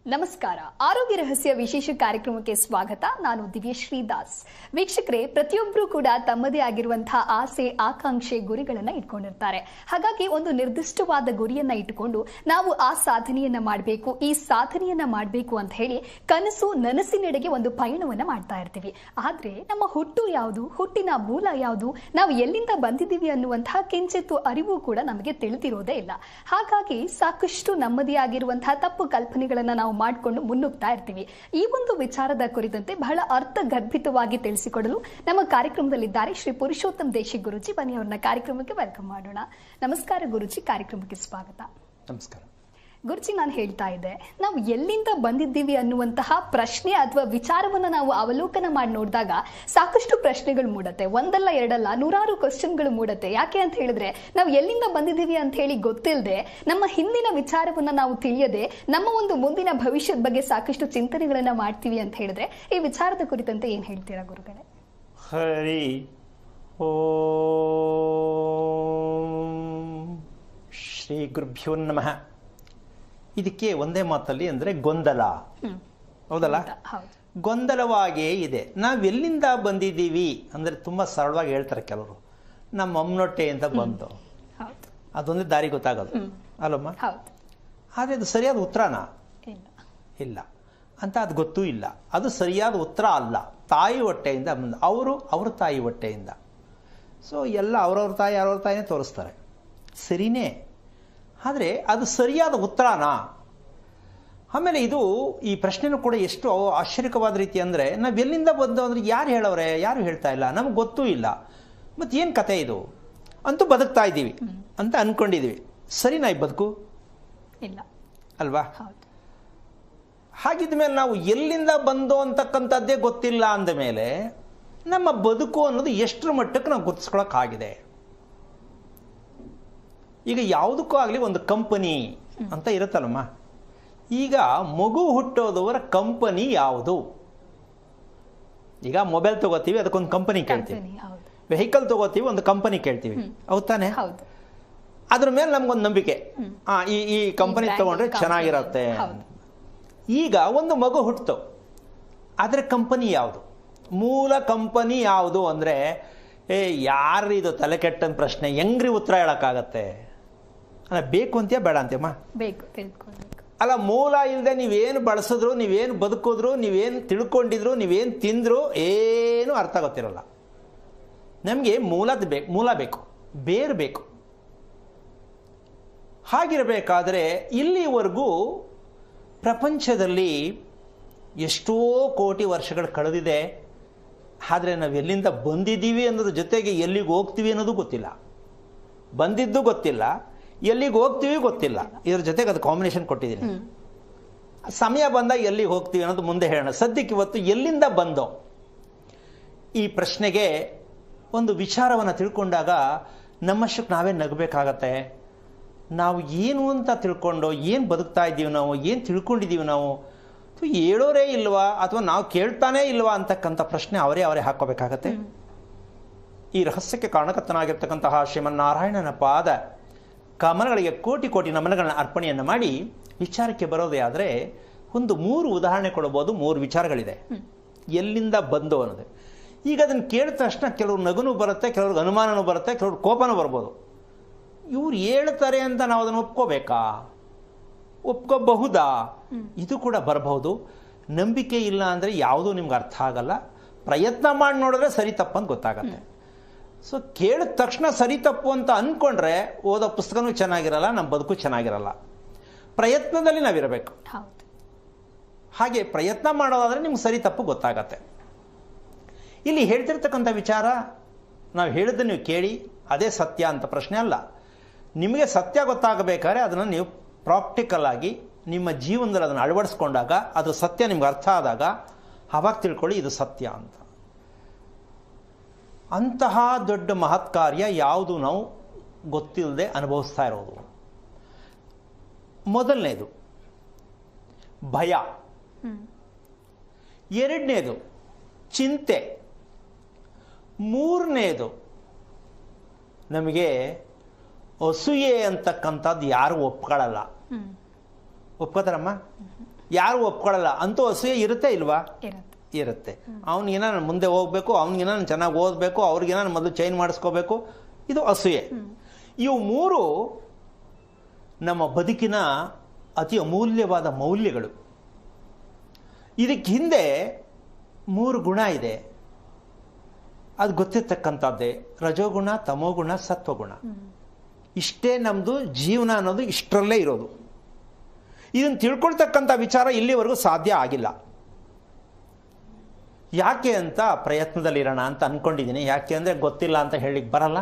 ನಮಸ್ಕಾರ. ಆರೋಗ್ಯ ರಹಸ್ಯ ವಿಶೇಷ ಕಾರ್ಯಕ್ರಮಕ್ಕೆ ಸ್ವಾಗತ. ನಾನು ದಿವ್ಯಶ್ರೀ ದಾಸ್. ವೀಕ್ಷಕರೇ, ಪ್ರತಿಯೊಬ್ಬರು ಕೂಡ ತಮ್ಮದೇ ಆಗಿರುವಂತಹ ಆಸೆ, ಆಕಾಂಕ್ಷೆ, ಗುರಿಗಳನ್ನ ಇಟ್ಕೊಂಡಿರ್ತಾರೆ. ಹಾಗಾಗಿ ಒಂದು ನಿರ್ದಿಷ್ಟವಾದ ಗುರಿಯನ್ನ ಇಟ್ಟುಕೊಂಡು ನಾವು ಆ ಸಾಧನೆಯನ್ನ ಮಾಡಬೇಕು, ಈ ಸಾಧನೆಯನ್ನ ಮಾಡಬೇಕು ಅಂತ ಹೇಳಿ ಕನಸು, ನನಸಿನೆಡೆಗೆ ಒಂದು ಪಯಣವನ್ನ ಮಾಡ್ತಾ ಇರ್ತೀವಿ. ಆದ್ರೆ ನಮ್ಮ ಹುಟ್ಟು ಯಾವುದು, ಹುಟ್ಟಿನ ಮೂಲ ಯಾವುದು, ನಾವು ಎಲ್ಲಿಂದ ಬಂದಿದ್ದೀವಿ ಅನ್ನುವಂತಹ ಕಿಂಚಿತ್ತು ಅರಿವು ಕೂಡ ನಮಗೆ ತಿಳಿದಿರೋದೇ ಇಲ್ಲ. ಹಾಗಾಗಿ ಸಾಕಷ್ಟು ನಮ್ಮದೇ ಆಗಿರುವಂತಹ ತಪ್ಪು ಕಲ್ಪನೆಗಳನ್ನ ನಾವು ಮಾಡಿಕೊಂಡು ಮುನ್ನುಗ್ತಾ ಇರ್ತೀವಿ. ಈ ಒಂದು ವಿಚಾರದ ಕುರಿತಂತೆ ಬಹಳ ಅರ್ಥಗರ್ಭಿತವಾಗಿ ತಿಳಿಸಿಕೊಡಲು ನಮ್ಮ ಕಾರ್ಯಕ್ರಮದಲ್ಲಿದ್ದಾರೆ ಶ್ರೀ ಪುರುಷೋತ್ತಮ್ ದೇಶಿ ಗುರುಜಿ. ಬನ್ನಿ ಅವ್ರನ್ನ ಕಾರ್ಯಕ್ರಮಕ್ಕೆ ವೆಲ್ಕಮ್ ಮಾಡೋಣ. ನಮಸ್ಕಾರ ಗುರುಜಿ, ಕಾರ್ಯಕ್ರಮಕ್ಕೆ ಸ್ವಾಗತ. ನಮಸ್ಕಾರ ಗುರುಜಿ. ನಾನು ಹೇಳ್ತಾ ಇದ್ದೆ, ನಾವು ಎಲ್ಲಿಂದ ಬಂದಿದ್ದೀವಿ ಅನ್ನುವಂತಹ ಪ್ರಶ್ನೆ ಅಥವಾ ವಿಚಾರವನ್ನ ನಾವು ಅವಲೋಕನ ಮಾಡಿ ನೋಡಿದಾಗ ಸಾಕಷ್ಟು ಪ್ರಶ್ನೆಗಳು ಮೂಡತ್ತೆ. ಒಂದಲ್ಲ ಎರಡಲ್ಲ, ನೂರಾರು ಕ್ವಶನ್ಗಳು ಮೂಡತ್ತೆ. ಯಾಕೆ ಅಂತ ಹೇಳಿದ್ರೆ, ನಾವು ಎಲ್ಲಿಂದ ಬಂದಿದ್ದೀವಿ ಅಂತ ಹೇಳಿ ಗೊತ್ತಿಲ್ಲದೆ, ನಮ್ಮ ಹಿಂದಿನ ವಿಚಾರವನ್ನ ನಾವು ತಿಳಿಯದೆ, ನಮ್ಮ ಒಂದು ಮುಂದಿನ ಭವಿಷ್ಯದ ಬಗ್ಗೆ ಸಾಕಷ್ಟು ಚಿಂತನೆಗಳನ್ನ ಮಾಡ್ತೀವಿ ಅಂತ ಹೇಳಿದ್ರೆ, ಈ ವಿಚಾರದ ಕುರಿತಂತೆ ಏನ್ ಹೇಳ್ತೀರಾ ಗುರುಗಳೇ? ಹರಿ ಓಂ ಶ್ರೀ ಗುರುಭ್ಯೋ ನಮಃ. ಇದಕ್ಕೆ ಒಂದೇ ಮಾತಲ್ಲಿ ಅಂದರೆ ಗೊಂದಲ, ಹೌದಲ್ಲ? ಗೊಂದಲವಾಗೇ ಇದೆ. ನಾವೆಲ್ಲಿಂದ ಬಂದಿದ್ದೀವಿ ಅಂದರೆ ತುಂಬ ಸರಳವಾಗಿ ಹೇಳ್ತಾರೆ ಕೆಲವರು, ನಮ್ಮ ಅಮ್ಮನೊಟ್ಟೆಯಿಂದ ಬಂದು, ಅದೊಂದೇ ದಾರಿ ಗೊತ್ತಾಗೋದು ಅಲ್ಲಮ್ಮ. ಆದರೆ ಅದು ಸರಿಯಾದ ಉತ್ತರನಾ? ಇಲ್ಲ ಅಂತ ಅದು ಗೊತ್ತೂ ಇಲ್ಲ. ಅದು ಸರಿಯಾದ ಉತ್ತರ ಅಲ್ಲ. ತಾಯಿ ಹೊಟ್ಟೆಯಿಂದ ಬಂದು, ಅವ್ರ ತಾಯಿ ಹೊಟ್ಟೆಯಿಂದ. ಸೊ ಎಲ್ಲ ಅವ್ರವ್ರ ತಾಯಿನೇ ತೋರಿಸ್ತಾರೆ, ಸರಿನೇ. ಆದರೆ ಅದು ಸರಿಯಾದ ಉತ್ತರನಾ? ಆಮೇಲೆ ಈ ಪ್ರಶ್ನೆನೂ ಕೂಡ ಎಷ್ಟು ಆಶ್ಚರ್ಯಕವಾದ ರೀತಿ ಅಂದರೆ, ನಾವು ಎಲ್ಲಿಂದ ಬಂದು ಅಂದರೆ ಯಾರು ಹೇಳೋರೆ, ಯಾರು ಹೇಳ್ತಾ ಇಲ್ಲ, ನಮಗೆ ಗೊತ್ತೂ ಇಲ್ಲ. ಮತ್ತು ಏನು ಕತೆ ಇದು? ಅಂತೂ ಬದುಕ್ತಾ ಇದ್ದೀವಿ ಅಂತ ಅಂದ್ಕೊಂಡಿದ್ದೀವಿ. ಸರಿನಾ ಈ ಬದುಕು? ಇಲ್ಲ ಅಲ್ವಾ? ಹಾಗಿದ ಮೇಲೆ ನಾವು ಎಲ್ಲಿಂದ ಬಂದು ಅಂತಕ್ಕಂಥದ್ದೇ ಗೊತ್ತಿಲ್ಲ ಅಂದಮೇಲೆ ನಮ್ಮ ಬದುಕು ಅನ್ನೋದು ಎಷ್ಟರ ಮಟ್ಟಕ್ಕೆ ನಾವು ಗುರುತಿಸ್ಕೊಳಕ್ಕಾಗಿದೆ? ಈಗ ಯಾವುದಕ್ಕೂ ಆಗಲಿ ಒಂದು ಕಂಪನಿ ಅಂತ ಇರುತ್ತಲ್ಲಮ್ಮ. ಈಗ ಮಗು ಹುಟ್ಟೋದವರ ಕಂಪನಿ ಯಾವುದು? ಈಗ ಮೊಬೈಲ್ ತಗೋತೀವಿ, ಅದಕ್ಕೊಂದು ಕಂಪನಿ ಕೇಳ್ತೀವಿ. ವೆಹಿಕಲ್ ತಗೋತೀವಿ, ಒಂದು ಕಂಪನಿ ಕೇಳ್ತೀವಿ, ಹೌದು ತಾನೆ? ಅದ್ರ ಮೇಲೆ ನಮ್ಗೊಂದು ನಂಬಿಕೆ, ಈ ಕಂಪನಿ ತಗೊಂಡ್ರೆ ಚೆನ್ನಾಗಿರತ್ತೆ. ಈಗ ಒಂದು ಮಗು ಹುಟ್ಟಿತು, ಅದರ ಕಂಪನಿ ಯಾವುದು? ಮೂಲ ಕಂಪನಿ ಯಾವುದು ಅಂದರೆ, ಯಾರಿದು ತಲೆ ಕೆಟ್ಟನ ಪ್ರಶ್ನೆ, ಹೆಂಗ್ರಿ ಉತ್ತರ ಹೇಳಕ್ಕಾಗತ್ತೆ? ಅಲ್ಲ, ಬೇಕು ಅಂತೀಯ ಬೇಡ ಅಂತೀಯಮ್ಮ? ಬೇಕು. ಅಲ್ಲ, ಮೂಲ ಇಲ್ಲದೆ ನೀವೇನು ಬಳಸಿದ್ರು, ನೀವೇನು ಬದುಕಿದ್ರು, ನೀವೇನು ತಿಳ್ಕೊಂಡಿದ್ರು, ನೀವೇನು ತಿಂದ್ರು ಏನು ಅರ್ಥ ಗೊತ್ತಿರಲ್ಲ. ನಮಗೆ ಮೂಲ ಬೇಕು, ಬೇರು ಬೇಕು. ಹಾಗಿರಬೇಕಾದ್ರೆ ಇಲ್ಲಿವರೆಗೂ ಪ್ರಪಂಚದಲ್ಲಿ ಎಷ್ಟೋ ಕೋಟಿ ವರ್ಷಗಳು ಕಳೆದಿದೆ. ಆದರೆ ನಾವು ಎಲ್ಲಿಂದ ಬಂದಿದ್ದೀವಿ ಅನ್ನೋದ್ರ ಜೊತೆಗೆ ಎಲ್ಲಿಗೆ ಹೋಗ್ತೀವಿ ಅನ್ನೋದು ಗೊತ್ತಿಲ್ಲ. ಬಂದಿದ್ದು ಗೊತ್ತಿಲ್ಲ, ಎಲ್ಲಿಗೆ ಹೋಗ್ತೀವಿ ಗೊತ್ತಿಲ್ಲ. ಇದ್ರ ಜೊತೆಗೆ ಅದು ಕಾಂಬಿನೇಷನ್ ಕೊಟ್ಟಿದ್ದೀನಿ. ಸಮಯ ಬಂದಾಗ ಎಲ್ಲಿಗೆ ಹೋಗ್ತೀವಿ ಅನ್ನೋದು ಮುಂದೆ ಹೇಳೋಣ. ಸದ್ಯಕ್ಕೆ ಇವತ್ತು ಎಲ್ಲಿಂದ ಬಂದೋ ಈ ಪ್ರಶ್ನೆಗೆ ಒಂದು ವಿಚಾರವನ್ನು ತಿಳ್ಕೊಂಡಾಗ ನಮ್ಮಷ್ಟಕ್ಕೆ ನಾವೇ ನಗಬೇಕಾಗತ್ತೆ. ನಾವು ಏನು ಅಂತ ತಿಳ್ಕೊಂಡು ಏನು ಬದುಕ್ತಾ ಇದ್ದೀವಿ, ನಾವು ಏನು ತಿಳ್ಕೊಂಡಿದ್ದೀವಿ, ನಾವು ಹೇಳೋರೇ ಇಲ್ವಾ ಅಥವಾ ನಾವು ಕೇಳ್ತಾನೇ ಇಲ್ವಾ ಅಂತಕ್ಕಂಥ ಪ್ರಶ್ನೆ ಅವರೇ ಹಾಕೋಬೇಕಾಗತ್ತೆ. ಈ ರಹಸ್ಯಕ್ಕೆ ಕಾರಣಕರ್ತನಾಗಿರ್ತಕ್ಕಂತಹ ಶ್ರೀಮನ್ನಾರಾಯಣನ ಪಾದ ಕಮಲಗಳಿಗೆ ಕೋಟಿ ಕೋಟಿ ನಮನಗಳನ್ನ ಅರ್ಪಣೆಯನ್ನು ಮಾಡಿ ವಿಚಾರಕ್ಕೆ ಬರೋದೇ ಆದರೆ ಒಂದು 3 ಉದಾಹರಣೆ ಕೊಡಬಹುದು. 3 ವಿಚಾರಗಳಿದೆ ಎಲ್ಲಿಂದ ಬಂದು ಅನ್ನೋದು. ಈಗ ಅದನ್ನು ಕೇಳಿದ ತಕ್ಷಣ ಕೆಲವ್ರು ನಗುನೂ ಬರುತ್ತೆ, ಕೆಲವ್ರಿಗೆ ಅನುಮಾನನೂ ಬರುತ್ತೆ, ಕೆಲವ್ರು ಕೋಪನೂ ಬರ್ಬೋದು. ಇವ್ರು ಹೇಳ್ತಾರೆ ಅಂತ ನಾವು ಅದನ್ನು ಒಪ್ಕೋಬೇಕಾ? ಒಪ್ಕೋಬಹುದಾ? ಇದು ಕೂಡ ಬರಬಹುದು. ನಂಬಿಕೆ ಇಲ್ಲ ಅಂದರೆ ಯಾವುದೂ ನಿಮ್ಗೆ ಅರ್ಥ ಆಗಲ್ಲ. ಪ್ರಯತ್ನ ಮಾಡಿ ನೋಡಿದ್ರೆ ಸರಿ ತಪ್ಪಂತ ಗೊತ್ತಾಗತ್ತೆ. ಸೊ ಕೇಳಿದ ತಕ್ಷಣ ಸರಿ ತಪ್ಪು ಅಂತ ಅಂದ್ಕೊಂಡ್ರೆ ಓದೋ ಪುಸ್ತಕನೂ ಚೆನ್ನಾಗಿರಲ್ಲ, ನಮ್ಮ ಬದುಕು ಚೆನ್ನಾಗಿರಲ್ಲ. ಪ್ರಯತ್ನದಲ್ಲಿ ನಾವಿರಬೇಕು. ಹಾಗೆ ಪ್ರಯತ್ನ ಮಾಡೋದಾದರೆ ನಿಮ್ಗೆ ಸರಿ ತಪ್ಪು ಗೊತ್ತಾಗತ್ತೆ. ಇಲ್ಲಿ ಹೇಳ್ತಿರ್ತಕ್ಕಂಥ ವಿಚಾರ ನಾವು ಹೇಳಿದ್ದು ನೀವು ಕೇಳಿ ಅದೇ ಸತ್ಯ ಅಂತ ಪ್ರಶ್ನೆ ಅಲ್ಲ. ನಿಮಗೆ ಸತ್ಯ ಗೊತ್ತಾಗಬೇಕಾದ್ರೆ ಅದನ್ನು ನೀವು ಪ್ರಾಕ್ಟಿಕಲ್ ಆಗಿ ನಿಮ್ಮ ಜೀವನದಲ್ಲಿ ಅದನ್ನು ಅಳವಡಿಸ್ಕೊಂಡಾಗ ಅದು ಸತ್ಯ ನಿಮ್ಗೆ ಅರ್ಥ ಆದಾಗ ಆವಾಗ ತಿಳ್ಕೊಳ್ಳಿ ಇದು ಸತ್ಯ ಅಂತ. ಅಂತಹ ದೊಡ್ಡ ಮಹತ್ ಕಾರ್ಯ ಯಾವುದು ನಾವು ಗೊತ್ತಿಲ್ಲದೆ ಅನುಭವಿಸ್ತಾ ಇರೋದು? ಮೊದಲನೇದು ಭಯ, ಎರಡನೇದು ಚಿಂತೆ, ಮೂರನೇದು ನಮಗೆ ಅಸೂಯೆ ಅಂತಕ್ಕಂಥದ್ದು ಯಾರು ಒಪ್ಕೊಳ್ಳಲ್ಲ. ಒಪ್ಕೋತಾರಮ್ಮ? ಯಾರು ಒಪ್ಕೊಳ್ಳಲ್ಲ. ಅಂತೂ ಅಸೂಯೆ ಇರುತ್ತೆ ಇಲ್ವಾ? ಇರುತ್ತೆ. ಅವನಿಗೆ ನಾನು ಮುಂದೆ ಹೋಗ್ಬೇಕು, ಅವನಿಗೆ ನಾನು ಚೆನ್ನಾಗಿ ಓದಬೇಕು, ಅವ್ರಿಗೆ ನಾನು ಮೊದಲು ಚೇಂಜ್ ಮಾಡಿಸ್ಕೋಬೇಕು, ಇದು ಅಸೂಯೆ. ಇವು ಮೂರು ನಮ್ಮ ಬದುಕಿನ ಅತಿ ಅಮೂಲ್ಯವಾದ ಮೌಲ್ಯಗಳು. ಇದಕ್ಕೆ ಹಿಂದೆ 3 ಗುಣ ಇದೆ, ಅದು ಗೊತ್ತಿರ್ತಕ್ಕಂಥದ್ದೇ. ರಜೋಗುಣ, ತಮೋಗುಣ, ಸತ್ವಗುಣ. ಇಷ್ಟೇ ನಮ್ಮದು ಜೀವನ ಅನ್ನೋದು, ಇಷ್ಟರಲ್ಲೇ ಇರೋದು. ಇದನ್ನು ತಿಳ್ಕೊಳ್ತಕ್ಕಂಥ ವಿಚಾರ ಇಲ್ಲಿವರೆಗೂ ಸಾಧ್ಯ ಆಗಿಲ್ಲ. ಯಾಕೆ ಅಂತ ಪ್ರಯತ್ನದಲ್ಲಿರೋಣ ಅಂತ ಅಂದ್ಕೊಂಡಿದ್ದೀನಿ. ಯಾಕೆ ಅಂದರೆ ಗೊತ್ತಿಲ್ಲ ಅಂತ ಹೇಳಿಕ್ಕೆ ಬರಲ್ಲ.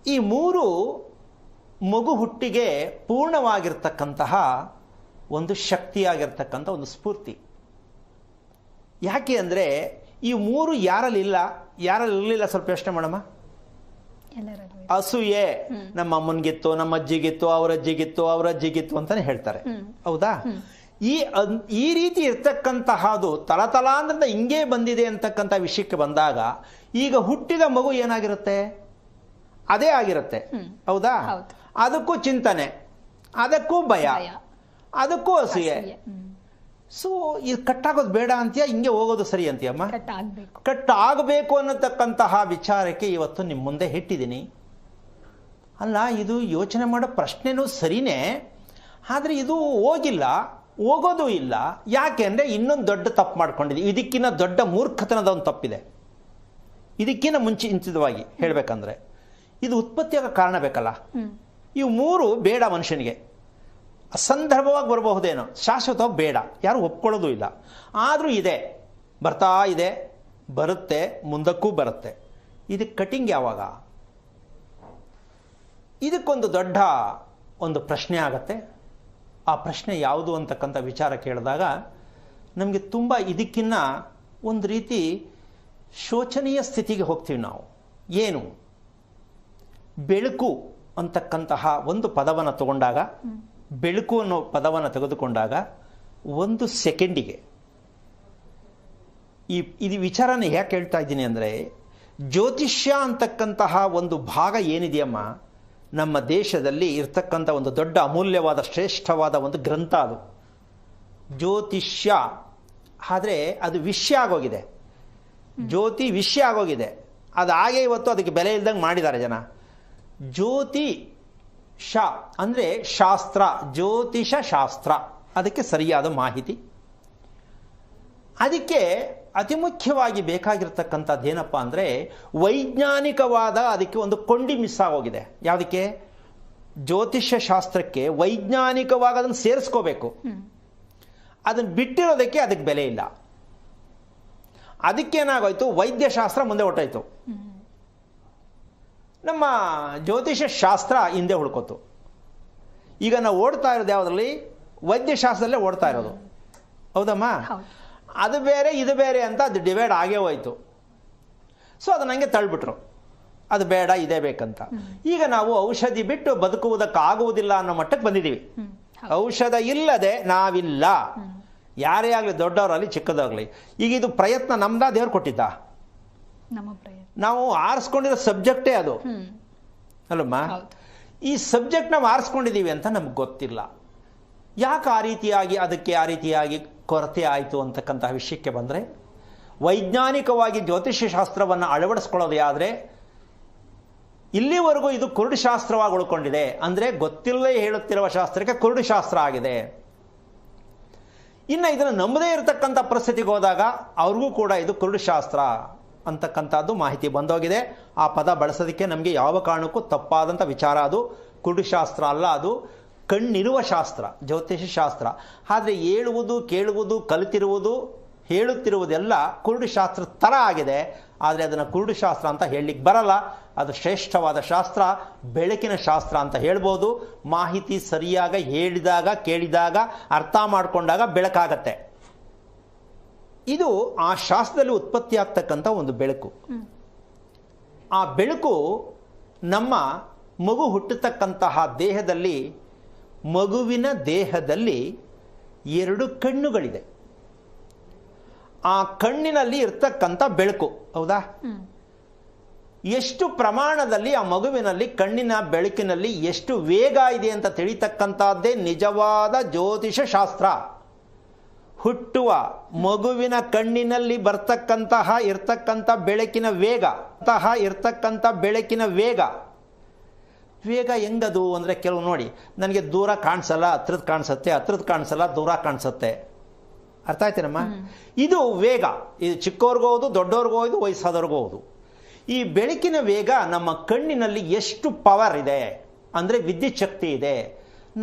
ಈ 3 ಮಗು ಹುಟ್ಟಿಗೆ ಪೂರ್ಣವಾಗಿರ್ತಕ್ಕಂತಹ ಒಂದು ಶಕ್ತಿಯಾಗಿರ್ತಕ್ಕಂಥ ಒಂದು ಸ್ಫೂರ್ತಿ. ಯಾಕೆ ಅಂದರೆ ಈ 3 ಯಾರಲ್ಲಿಲ್ಲ, ಯಾರಲ್ಲಿರಲಿಲ್ಲ? ಸ್ವಲ್ಪ ಯೋಚನೆ ಮಾಡಮ್ಮ. ಅಸೂಯೆ ನಮ್ಮ ಅಮ್ಮನಿಗಿತ್ತು, ನಮ್ಮ ಅಜ್ಜಿಗಿತ್ತು, ಅವ್ರ ಅಜ್ಜಿಗಿತ್ತು, ಅವ್ರ ಅಜ್ಜಿಗಿತ್ತು ಅಂತಾನೆ ಹೇಳ್ತಾರೆ, ಹೌದಾ? ಈ ರೀತಿ ಇರ್ತಕ್ಕಂತಹದು ತಲತಲಾಂತರದ ಹಿಂಗೆ ಬಂದಿದೆ ಅಂತಕ್ಕಂಥ ವಿಷಯಕ್ಕೆ ಬಂದಾಗ ಈಗ ಹುಟ್ಟಿದ ಮಗು ಏನಾಗಿರುತ್ತೆ? ಅದೇ ಆಗಿರುತ್ತೆ, ಹೌದಾ? ಅದಕ್ಕೂ ಚಿಂತನೆ, ಅದಕ್ಕೂ ಭಯ, ಅದಕ್ಕೂ ಅಸೂಯೆ. ಸೊ ಇದು ಕಟ್ಟಾಗೋದು ಬೇಡ ಅಂತೀಯ, ಹಿಂಗೆ ಹೋಗೋದು ಸರಿ ಅಂತೀಯಮ್ಮ? ಕಟ್ಟಾಗಬೇಕು ಅನ್ನತಕ್ಕಂತಹ ವಿಚಾರಕ್ಕೆ ಇವತ್ತು ನಿಮ್ಮ ಮುಂದೆ ಇಟ್ಟಿದ್ದೀನಿ. ಅಲ್ಲ, ಇದು ಯೋಚನೆ ಮಾಡೋ ಪ್ರಶ್ನೆನೂ ಸರಿನೇ, ಆದರೆ ಇದು ಹೋಗೋದು ಇಲ್ಲ. ಯಾಕೆ ಅಂದರೆ ಇನ್ನೊಂದು ದೊಡ್ಡ ತಪ್ಪು ಮಾಡ್ಕೊಂಡಿದ್ದೀವಿ. ಇದಕ್ಕಿಂತ ದೊಡ್ಡ ಮೂರ್ಖತನದ ಒಂದು ತಪ್ಪಿದೆ. ಇದಕ್ಕಿಂತ ಮುಂಚಿತವಾಗಿ ಹೇಳಬೇಕಂದ್ರೆ ಇದು ಉತ್ಪತ್ತಿಯಾಗ ಕಾರಣ ಬೇಕಲ್ಲ. ಇವು 3 ಬೇಡ ಮನುಷ್ಯನಿಗೆ. ಸಂದರ್ಭವಾಗಿ ಬರಬಹುದೇನೋ, ಶಾಶ್ವತವಾಗಿ ಬೇಡ, ಯಾರು ಒಪ್ಕೊಳ್ಳೋದು ಇಲ್ಲ. ಆದರೂ ಇದೆ, ಬರ್ತಾ ಇದೆ, ಬರುತ್ತೆ, ಮುಂದಕ್ಕೂ ಬರುತ್ತೆ. ಇದಕ್ಕೆ ಕಟಿಂಗ್ ಯಾವಾಗ? ಇದಕ್ಕೊಂದು ದೊಡ್ಡ ಒಂದು ಪ್ರಶ್ನೆ ಆಗತ್ತೆ. ಆ ಪ್ರಶ್ನೆ ಯಾವುದು ಅಂತಕ್ಕಂಥ ವಿಚಾರ ಕೇಳಿದಾಗ ನಮಗೆ ತುಂಬ ಇದಕ್ಕಿನ್ನ ಒಂದು ರೀತಿ ಶೋಚನೀಯ ಸ್ಥಿತಿಗೆ ಹೋಗ್ತೀವಿ ನಾವು. ಏನು? ಬೆಳಕು ಅಂತಕ್ಕಂತಹ ಒಂದು ಪದವನ್ನು ತಗೊಂಡಾಗ, ಬೆಳಕು ಅನ್ನೋ ಪದವನ್ನು ತೆಗೆದುಕೊಂಡಾಗ 1 ಸೆಕೆಂಡಿಗೆ ಇದು ವಿಚಾರನ ಯಾಕೆ ಹೇಳ್ತಾ ಇದ್ದೀನಿ ಅಂದರೆ, ಜ್ಯೋತಿಷ್ಯ ಅಂತಕ್ಕಂತಹ ಒಂದು ಭಾಗ ಏನಿದೆಯಮ್ಮ, ನಮ್ಮ ದೇಶದಲ್ಲಿ ಇರ್ತಕ್ಕಂಥ ಒಂದು ದೊಡ್ಡ ಅಮೂಲ್ಯವಾದ ಶ್ರೇಷ್ಠವಾದ ಒಂದು ಗ್ರಂಥ ಅದು ಜ್ಯೋತಿಷ್ಯ. ಆದರೆ ಅದು ವಿಷಯ ಆಗೋಗಿದೆ, ಜ್ಯೋತಿ ವಿಷಯ ಆಗೋಗಿದೆ. ಅದು ಹಾಗೆ ಇವತ್ತು ಅದಕ್ಕೆ ಬೆಲೆ ಇಲ್ದಂಗೆ ಮಾಡಿದ್ದಾರೆ ಜನ. ಜ್ಯೋತಿಷ ಅಂದರೆ ಶಾಸ್ತ್ರ, ಜ್ಯೋತಿಷ ಶಾಸ್ತ್ರ, ಅದಕ್ಕೆ ಸರಿಯಾದ ಮಾಹಿತಿ. ಅದಕ್ಕೆ ಅತಿ ಮುಖ್ಯವಾಗಿ ಬೇಕಾಗಿರ್ತಕ್ಕಂಥದ್ದು ಏನಪ್ಪ ಅಂದರೆ ವೈಜ್ಞಾನಿಕವಾದ ಅದಕ್ಕೆ ಒಂದು ಕೊಂಡಿ ಮಿಸ್ ಆಗೋಗಿದೆ. ಯಾವುದಕ್ಕೆ? ಜ್ಯೋತಿಷ್ಯ ಶಾಸ್ತ್ರಕ್ಕೆ ವೈಜ್ಞಾನಿಕವಾಗಿ ಅದನ್ನು ಸೇರಿಸ್ಕೋಬೇಕು. ಅದನ್ನು ಬಿಟ್ಟಿರೋದಕ್ಕೆ ಅದಕ್ಕೆ ಬೆಲೆ ಇಲ್ಲ. ಅದಕ್ಕೇನಾಗೋಯ್ತು, ವೈದ್ಯಶಾಸ್ತ್ರ ಮುಂದೆ ಹೊರಟೋಯ್ತು, ನಮ್ಮ ಜ್ಯೋತಿಷ್ಯ ಶಾಸ್ತ್ರ ಹಿಂದೆ ಉಳ್ಕೋತು. ಈಗ ನಾವು ಓಡ್ತಾ ಇರೋದು ಯಾವುದರಲ್ಲಿ? ವೈದ್ಯಶಾಸ್ತ್ರದಲ್ಲೇ ಓಡ್ತಾ ಇರೋದು, ಹೌದಮ್ಮ? ಅದು ಬೇರೆ ಇದು ಬೇರೆ ಅಂತ ಅದು ಡಿವೈಡ್ ಆಗೇ ಹೋಯ್ತು. ಸೊ ಅದನ್ನ ಹಂಗೆ ತಳ್ಳಿಬಿಟ್ರು, ಅದು ಬೇಡ ಇದೇ ಬೇಕಂತ. ಈಗ ನಾವು ಔಷಧಿ ಬಿಟ್ಟು ಬದುಕುವುದಕ್ಕಾಗುವುದಿಲ್ಲ ಅನ್ನೋ ಮಟ್ಟಕ್ಕೆ ಬಂದಿದ್ದೀವಿ. ಔಷಧ ಇಲ್ಲದೆ ನಾವಿಲ್ಲ, ಯಾರೇ ಆಗಲಿ, ದೊಡ್ಡವರಾಗಲಿ ಚಿಕ್ಕದಾಗಲಿ. ಈಗ ಇದು ಪ್ರಯತ್ನ ನಮ್ದ, ದೇವ್ರು ಕೊಟ್ಟಿದ್ದ? ನಾವು ಆರಿಸ್ಕೊಂಡಿರೋ ಸಬ್ಜೆಕ್ಟೇ ಅದು, ಅಲ್ಲಮ್ಮ? ಈ ಸಬ್ಜೆಕ್ಟ್ ನಾವು ಆರಿಸ್ಕೊಂಡಿದ್ದೀವಿ ಅಂತ ನಮ್ಗೆ ಗೊತ್ತಿಲ್ಲ. ಯಾಕೆ ಆ ರೀತಿಯಾಗಿ ಅದಕ್ಕೆ ಆ ರೀತಿಯಾಗಿ ಕೊರತೆ ಆಯಿತು ಅಂತಕ್ಕಂತಹ ವಿಷಯಕ್ಕೆ ಬಂದರೆ, ವೈಜ್ಞಾನಿಕವಾಗಿ ಜ್ಯೋತಿಷ್ಯ ಶಾಸ್ತ್ರವನ್ನು ಅಳವಡಿಸ್ಕೊಳ್ಳೋದೇ ಆದರೆ ಇಲ್ಲಿವರೆಗೂ ಇದು ಕುರುಡು ಶಾಸ್ತ್ರವಾಗಿ ಉಳ್ಕೊಂಡಿದೆ. ಅಂದರೆ ಗೊತ್ತಿಲ್ಲದೆ ಹೇಳುತ್ತಿರುವ ಶಾಸ್ತ್ರಕ್ಕೆ ಕುರುಡು ಶಾಸ್ತ್ರ ಆಗಿದೆ. ಇನ್ನು ಇದನ್ನು ನಂಬದೇ ಇರತಕ್ಕಂಥ ಪರಿಸ್ಥಿತಿಗೆ ಹೋದಾಗ ಅವ್ರಿಗೂ ಕೂಡ ಇದು ಕುರುಡು ಶಾಸ್ತ್ರ ಅಂತಕ್ಕಂಥದ್ದು ಮಾಹಿತಿ ಬಂದೋಗಿದೆ. ಆ ಪದ ಬಳಸೋದಕ್ಕೆ ನಮಗೆ ಯಾವ ಕಾರಣಕ್ಕೂ ತಪ್ಪಾದಂಥ ವಿಚಾರ. ಅದು ಕುರುಡು ಶಾಸ್ತ್ರ ಅಲ್ಲ, ಅದು ಕಣ್ಣಿರುವ ಶಾಸ್ತ್ರ, ಜ್ಯೋತಿಷ ಶಾಸ್ತ್ರ. ಆದರೆ ಹೇಳುವುದು, ಕೇಳುವುದು, ಕಲಿತಿರುವುದು, ಹೇಳುತ್ತಿರುವುದೆಲ್ಲ ಕುರುಡು ಶಾಸ್ತ್ರ ಥರ ಆಗಿದೆ. ಆದರೆ ಅದನ್ನು ಕುರುಡು ಶಾಸ್ತ್ರ ಅಂತ ಹೇಳಲಿಕ್ಕೆ ಬರಲ್ಲ. ಅದು ಶ್ರೇಷ್ಠವಾದ ಶಾಸ್ತ್ರ, ಬೆಳಕಿನ ಶಾಸ್ತ್ರ ಅಂತ ಹೇಳ್ಬೋದು. ಮಾಹಿತಿ ಸರಿಯಾಗಿ ಹೇಳಿದಾಗ, ಕೇಳಿದಾಗ, ಅರ್ಥ ಮಾಡಿಕೊಂಡಾಗ ಬೆಳಕಾಗತ್ತೆ. ಇದು ಆ ಶಾಸ್ತ್ರದಲ್ಲಿ ಉತ್ಪತ್ತಿ ಆಗ್ತಕ್ಕಂಥ ಒಂದು ಬೆಳಕು. ಆ ಬೆಳಕು ನಮ್ಮ ಮಗು ಹುಟ್ಟತಕ್ಕಂತಹ ದೇಹದಲ್ಲಿ, ಮಗುವಿನ ದೇಹದಲ್ಲಿ 2 ಕಣ್ಣುಗಳಿದೆ. ಆ ಕಣ್ಣಿನಲ್ಲಿ ಇರ್ತಕ್ಕಂಥ ಬೆಳಕು, ಹೌದಾ? ಎಷ್ಟು ಪ್ರಮಾಣದಲ್ಲಿ ಆ ಮಗುವಿನಲ್ಲಿ ಕಣ್ಣಿನ ಬೆಳಕಿನಲ್ಲಿ ಎಷ್ಟು ವೇಗ ಇದೆ ಅಂತ ತಿಳಿತಕ್ಕಂಥದ್ದೇ ನಿಜವಾದ ಜ್ಯೋತಿಷ ಶಾಸ್ತ್ರ. ಹುಟ್ಟುವ ಮಗುವಿನ ಕಣ್ಣಿನಲ್ಲಿ ಇರ್ತಕ್ಕಂಥ ಬೆಳಕಿನ ವೇಗ ವೇಗ ಹೆಂಗದು ಅಂದರೆ ಕೆಲವು ನೋಡಿ, ನನಗೆ ದೂರ ಕಾಣಿಸಲ್ಲ, ಹತ್ರದ್ದು ಕಾಣಿಸುತ್ತೆ, ಹತ್ರದ್ದು ಕಾಣಿಸಲ್ಲ, ದೂರ ಕಾಣಿಸುತ್ತೆ. ಅರ್ಥ ಆಯ್ತೇನಮ್ಮ? ಇದು ವೇಗ. ಇದು ಚಿಕ್ಕವ್ರಿಗೂ ಹೌದು, ದೊಡ್ಡವ್ರಿಗೂ ಹೌದು, ವಯಸ್ಸಾದವ್ರಿಗೂ ಹೌದು. ಈ ಬೆಳಕಿನ ವೇಗ ನಮ್ಮ ಕಣ್ಣಿನಲ್ಲಿ ಎಷ್ಟು ಪವರ್ ಇದೆ ಅಂದರೆ ವಿದ್ಯುತ್ ಶಕ್ತಿ ಇದೆ.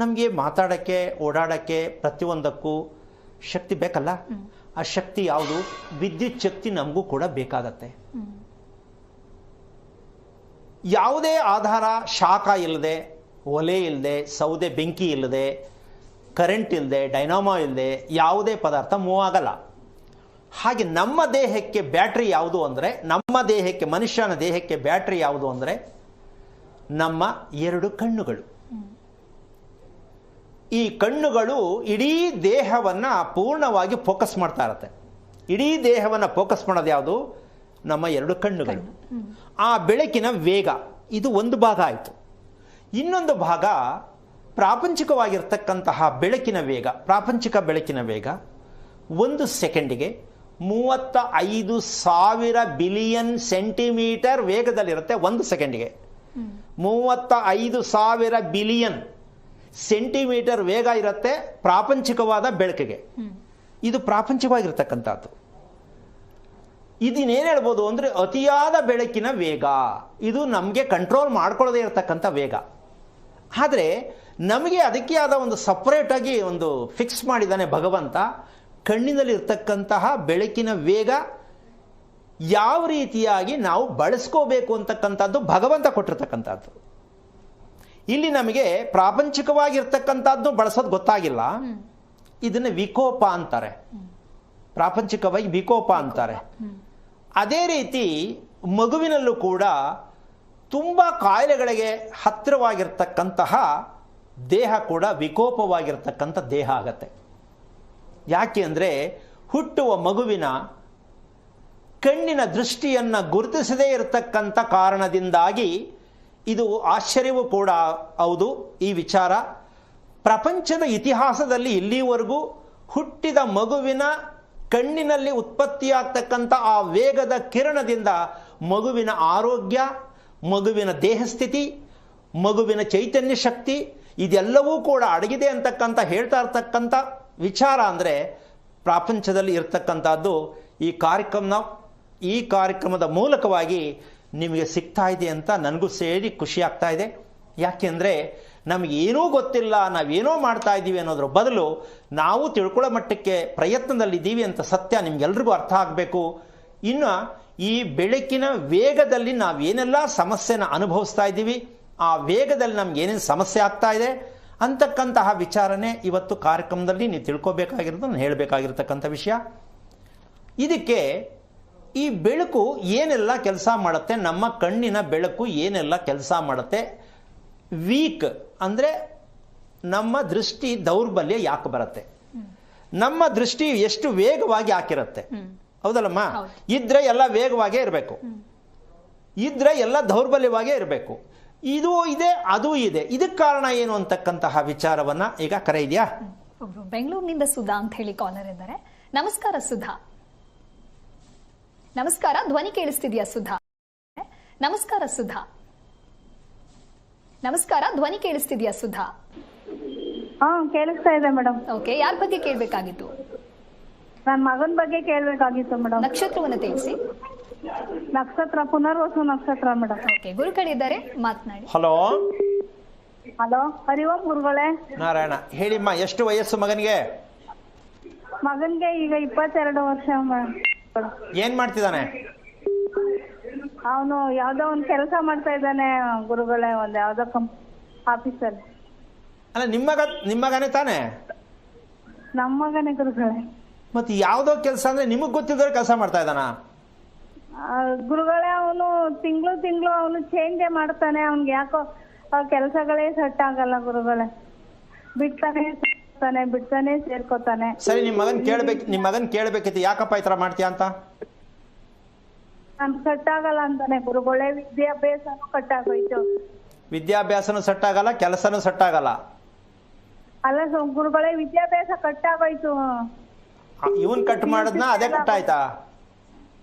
ನಮಗೆ ಮಾತಾಡೋಕ್ಕೆ, ಓಡಾಡೋಕ್ಕೆ, ಪ್ರತಿಯೊಂದಕ್ಕೂ ಶಕ್ತಿ ಬೇಕಲ್ಲ. ಆ ಶಕ್ತಿ ಯಾವುದು? ವಿದ್ಯುತ್ ಶಕ್ತಿ ನಮಗೂ ಕೂಡ ಬೇಕಾಗತ್ತೆ. ಯಾವುದೇ ಆಧಾರ, ಶಾಖ ಇಲ್ಲದೆ, ಒಲೆ ಇಲ್ಲದೆ, ಸೌದೆ ಬೆಂಕಿ ಇಲ್ಲದೆ, ಕರೆಂಟ್ ಇಲ್ಲದೆ, ಡೈನಾಮೋ ಇಲ್ಲದೆ ಯಾವುದೇ ಪದಾರ್ಥ ಮೂವ್ ಆಗಲ್ಲ. ಹಾಗೆ ನಮ್ಮ ದೇಹಕ್ಕೆ ಬ್ಯಾಟ್ರಿ ಯಾವುದು ಅಂದರೆ, ಮನುಷ್ಯನ ದೇಹಕ್ಕೆ ಬ್ಯಾಟ್ರಿ ಯಾವುದು ಅಂದರೆ ನಮ್ಮ 2 ಕಣ್ಣುಗಳು. ಈ ಕಣ್ಣುಗಳು ಇಡೀ ದೇಹವನ್ನು ಪೂರ್ಣವಾಗಿ ಫೋಕಸ್ ಮಾಡ್ತಾ ಇರುತ್ತೆ. ಇಡೀ ದೇಹವನ್ನು ಫೋಕಸ್ ಮಾಡೋದು ಯಾವುದು? ನಮ್ಮ 2 ಕಣ್ಣುಗಳು. ಆ ಬೆಳಕಿನ ವೇಗ, ಇದು ಒಂದು ಭಾಗ ಆಯಿತು. ಇನ್ನೊಂದು ಭಾಗ ಪ್ರಾಪಂಚಿಕವಾಗಿರ್ತಕ್ಕಂತಹ ಬೆಳಕಿನ ವೇಗ. ಪ್ರಾಪಂಚಿಕ ಬೆಳಕಿನ ವೇಗ 1 ಸೆಕೆಂಡಿಗೆ 35,000 ಬಿಲಿಯನ್ ಸೆಂಟಿಮೀಟರ್ ವೇಗದಲ್ಲಿರುತ್ತೆ. 1 ಸೆಕೆಂಡಿಗೆ 35,000 ಬಿಲಿಯನ್ ಸೆಂಟಿಮೀಟರ್ ವೇಗ ಇರುತ್ತೆ ಪ್ರಾಪಂಚಿಕವಾದ ಬೆಳಕಿಗೆ. ಇದು ಪ್ರಾಪಂಚಿಕವಾಗಿರ್ತಕ್ಕಂಥದ್ದು. ಇದನ್ನೇನು ಹೇಳ್ಬೋದು ಅಂದರೆ ಅತಿಯಾದ ಬೆಳಕಿನ ವೇಗ. ಇದು ನಮಗೆ ಕಂಟ್ರೋಲ್ ಮಾಡ್ಕೊಳ್ಳದೇ ಇರತಕ್ಕಂಥ ವೇಗ. ಆದರೆ ನಮಗೆ ಅದಕ್ಕೆ ಆದ ಒಂದು ಸಪ್ರೇಟಾಗಿ ಒಂದು ಫಿಕ್ಸ್ ಮಾಡಿದ್ದಾನೆ ಭಗವಂತ. ಕಣ್ಣಿನಲ್ಲಿ ಇರ್ತಕ್ಕಂತಹ ಬೆಳಕಿನ ವೇಗ ಯಾವ ರೀತಿಯಾಗಿ ನಾವು ಬಳಸ್ಕೋಬೇಕು ಅಂತಕ್ಕಂಥದ್ದು ಭಗವಂತ ಕೊಟ್ಟಿರ್ತಕ್ಕಂಥದ್ದು. ಇಲ್ಲಿ ನಮಗೆ ಪ್ರಾಪಂಚಿಕವಾಗಿರ್ತಕ್ಕಂಥದ್ದು ಬಳಸೋದು ಗೊತ್ತಾಗಿಲ್ಲ. ಇದನ್ನು ವಿಕೋಪ ಅಂತಾರೆ, ಪ್ರಾಪಂಚಿಕವಾಗಿ ವಿಕೋಪ ಅಂತಾರೆ. ಅದೇ ರೀತಿ ಮಗುವಿನಲ್ಲೂ ಕೂಡ ತುಂಬ ಕಾಯಿಲೆಗಳಿಗೆ ಹತ್ತಿರವಾಗಿರ್ತಕ್ಕಂತಹ ದೇಹ ಕೂಡ ವಿಕೋಪವಾಗಿರ್ತಕ್ಕಂಥ ದೇಹ ಆಗತ್ತೆ. ಯಾಕೆ ಅಂದರೆ ಹುಟ್ಟುವ ಮಗುವಿನ ಕಣ್ಣಿನ ದೃಷ್ಟಿಯನ್ನು ಗುರುತಿಸದೇ ಇರತಕ್ಕಂಥ ಕಾರಣದಿಂದಾಗಿ ಇದು ಆಶ್ಚರ್ಯವೂ ಕೂಡ ಹೌದು. ಈ ವಿಚಾರ ಪ್ರಪಂಚದ ಇತಿಹಾಸದಲ್ಲಿ ಇಲ್ಲಿವರೆಗೂ ಹುಟ್ಟಿದ ಮಗುವಿನ ಕಣ್ಣಿನಲ್ಲಿ ಉತ್ಪತ್ತಿಯಾಗ್ತಕ್ಕಂಥ ಆ ವೇಗದ ಕಿರಣದಿಂದ ಮಗುವಿನ ಆರೋಗ್ಯ, ಮಗುವಿನ ದೇಹಸ್ಥಿತಿ, ಮಗುವಿನ ಚೈತನ್ಯ ಶಕ್ತಿ ಇದೆಲ್ಲವೂ ಕೂಡ ಅಡಗಿದೆ ಅಂತಕ್ಕಂಥ ಹೇಳ್ತಾ ಇರ್ತಕ್ಕಂಥ ವಿಚಾರ ಅಂದರೆ ಪ್ರಪಂಚದಲ್ಲಿ ಇರ್ತಕ್ಕಂಥದ್ದು ಈ ಕಾರ್ಯಕ್ರಮದ ಮೂಲಕವಾಗಿ ನಿಮಗೆ ಸಿಗ್ತಾ ಇದೆ ಅಂತ ನನಗೂ ಸೇರಿ ಖುಷಿ ಆಗ್ತಾ ಇದೆ. ಯಾಕೆಂದರೆ ನಮಗೇನೂ ಗೊತ್ತಿಲ್ಲ, ನಾವೇನೋ ಮಾಡ್ತಾ ಇದ್ದೀವಿ ಅನ್ನೋದ್ರ ಬದಲು ನಾವು ತಿಳ್ಕೊಳ್ಳೋ ಮಟ್ಟಕ್ಕೆ ಪ್ರಯತ್ನದಲ್ಲಿದ್ದೀವಿ ಅಂತ ಸತ್ಯ ನಿಮ್ಗೆಲ್ರಿಗೂ ಅರ್ಥ ಆಗಬೇಕು. ಇನ್ನು ಈ ಬೆಳಕಿನ ವೇಗದಲ್ಲಿ ನಾವೇನೆಲ್ಲ ಸಮಸ್ಯೆನ ಅನುಭವಿಸ್ತಾ ಇದ್ದೀವಿ, ಆ ವೇಗದಲ್ಲಿ ನಮ್ಗೆ ಏನೇನು ಸಮಸ್ಯೆ ಆಗ್ತಾ ಇದೆ ಅಂತಕ್ಕಂತಹ ವಿಚಾರನೆ ಇವತ್ತು ಕಾರ್ಯಕ್ರಮದಲ್ಲಿ ನೀವು ತಿಳ್ಕೊಬೇಕಾಗಿರೋದು, ನಾನು ಹೇಳಬೇಕಾಗಿರ್ತಕ್ಕಂಥ ವಿಷಯ. ಇದಕ್ಕೆ ಈ ಬೆಳಕು ಏನೆಲ್ಲ ಕೆಲಸ ಮಾಡುತ್ತೆ, ನಮ್ಮ ಕಣ್ಣಿನ ಬೆಳಕು ಏನೆಲ್ಲ ಕೆಲಸ ಮಾಡುತ್ತೆ, ವೀಕ್ ಅಂದರೆ ನಮ್ಮ ದೃಷ್ಟಿ ದೌರ್ಬಲ್ಯ ಯಾಕೆ ಬರುತ್ತೆ, ನಮ್ಮ ದೃಷ್ಟಿ ಎಷ್ಟು ವೇಗವಾಗಿ ಹಾಕಿರುತ್ತೆ, ಹೌದಲ್ಲಮ್ಮ? ಇದ್ರೆ ಎಲ್ಲ ವೇಗವಾಗೇ ಇರಬೇಕು, ಇದ್ರೆ ಎಲ್ಲ ದೌರ್ಬಲ್ಯವಾಗೇ ಇರಬೇಕು. ಇದು ಇದೆ, ಅದು ಇದೆ. ಇದಕ್ಕೆ ಕಾರಣ ಏನು ಅಂತಕ್ಕಂತಹ ವಿಚಾರವನ್ನ ಈಗ ಕರೆ ಇದೆಯಾ? ಬೆಂಗಳೂರಿನಿಂದ ಸುಧಾ ಅಂತ ಹೇಳಿ ಕಾಲರ್ ಇದ್ದಾರೆ. ನಮಸ್ಕಾರ ಸುಧಾ. ನಮಸ್ಕಾರ, ಧ್ವನಿ ಕೇಳಿಸ್ತಿದ್ಯಾ ಸುಧಾ? ನಮಸ್ಕಾರ ಸುಧಾ. ನಮಸ್ಕಾರ, ಧ್ವನಿ ಕೇಳಿಸ್ತಿದ್ಯಾ ಸುಧಾ? ಕೇಳಿಸ್ತಾ ಇದೆ ಮೇಡಮ್. ಓಕೆ, ಯಾರ ಬಗ್ಗೆ ಕೇಳಬೇಕಾಗಿತ್ತು? ನನ್ನ ಮಗನ ಬಗ್ಗೆ ಕೇಳಬೇಕಾಗಿತ್ತು ಮೇಡಮ್. ನಕ್ಷತ್ರವನ್ನು ತಿಳಿಸಿ. ನಕ್ಷತ್ರ ಪುನರ್ವಸು ನಕ್ಷತ್ರ ಮೇಡಮ್. ಓಕೆ, ಗುರು ಕಡೆ ಇದ್ದಾರೆ, ಮಾತನಾಡಿ. ಹಲೋ ಹಲೋ, ಹರಿ ಓಂ ಗುರುಗಳೇ. ನಾರಾಯಣ, ಹೇಳಿಮ್ಮ, ಎಷ್ಟು ವಯಸ್ಸು ಮಗನಿಗೆ? ಮಗನ್ಗೆ ಈಗ 22 ವರ್ಷ ಮೇಡಮ್. ಏನ್ ಮಾಡ್ತಿದ್ದಾನೆ? ಅವನು ಯಾವ್ದೋ ಒಂದು ಕೆಲಸ ಮಾಡ್ತಾ ಇದ್ದಾನೆ ಗುರುಗಳೇ, ಒಂದು ಯಾವ್ದೋ ಆಫೀಸಲ್ಲಿ. ಅಲ್ಲ, ನಿಮ್ಮ ಮಗನೇ ತಾನೆ? ನಮ್ಮ ಮಗನೇ ಗುರುಗಳೇ. ಮತ್ತೆ ಯಾವ್ದೋ ಕೆಲಸ ಅಂದ್ರೆ ನಿಮಗ್ ಗೊತ್ತಿದ್ರೆ ಕೆಲಸ ಮಾಡ್ತಾ ಇದ್ದಾನ? ಗುರುಗಳೇ, ಅವನು ತಿಂಗಳು ಅವನು ಚೇಂಜೇ ಮಾಡ್ತಾನೆ. ಅವ್ನಿಗೆ ಯಾಕೋ ಕೆಲಸಗಳೇ ಸೆಟ್ ಆಗಲ್ಲ ಗುರುಗಳೇ. ಬಿಡ್ತಾನೆ ಸೇರ್ಕೋತಾನೆ. ಸರಿ, ನಿಮ್ಮ ಮಗನ್ ಕೇಳ್ಬೇಕಿತ್ತು, ಯಾಕಪ್ಪ ಈ ತರ ಮಾಡ್ತೀಯ ಅಂತ. ನನ್ ಕಟ್ಟಾಗಲ್ಲ ಅಂತಾನೆ ಗುರುಗಳೇ, ವಿದ್ಯಾಭ್ಯಾಸನೂ ಕಟ್ಟಾಗೋಯ್ತು. ವಿದ್ಯಾಭ್ಯಾಸನೂ ಸೆಟ್ ಆಗಲ್ಲ, ಕೆಲಸನೂ ಸೆಟ್ ಆಗಲ್ಲ. ಅಲ್ಲ ಗುರುಗಳೇ, ವಿದ್ಯಾಭ್ಯಾಸ ಕಟ್ಟಾಗೋಯ್ತು. ಇವನ್ ಕಟ್ ಮಾಡಿದ್ನ ಅದೇ ಕಟ್ಟಾಯ್ತಾ?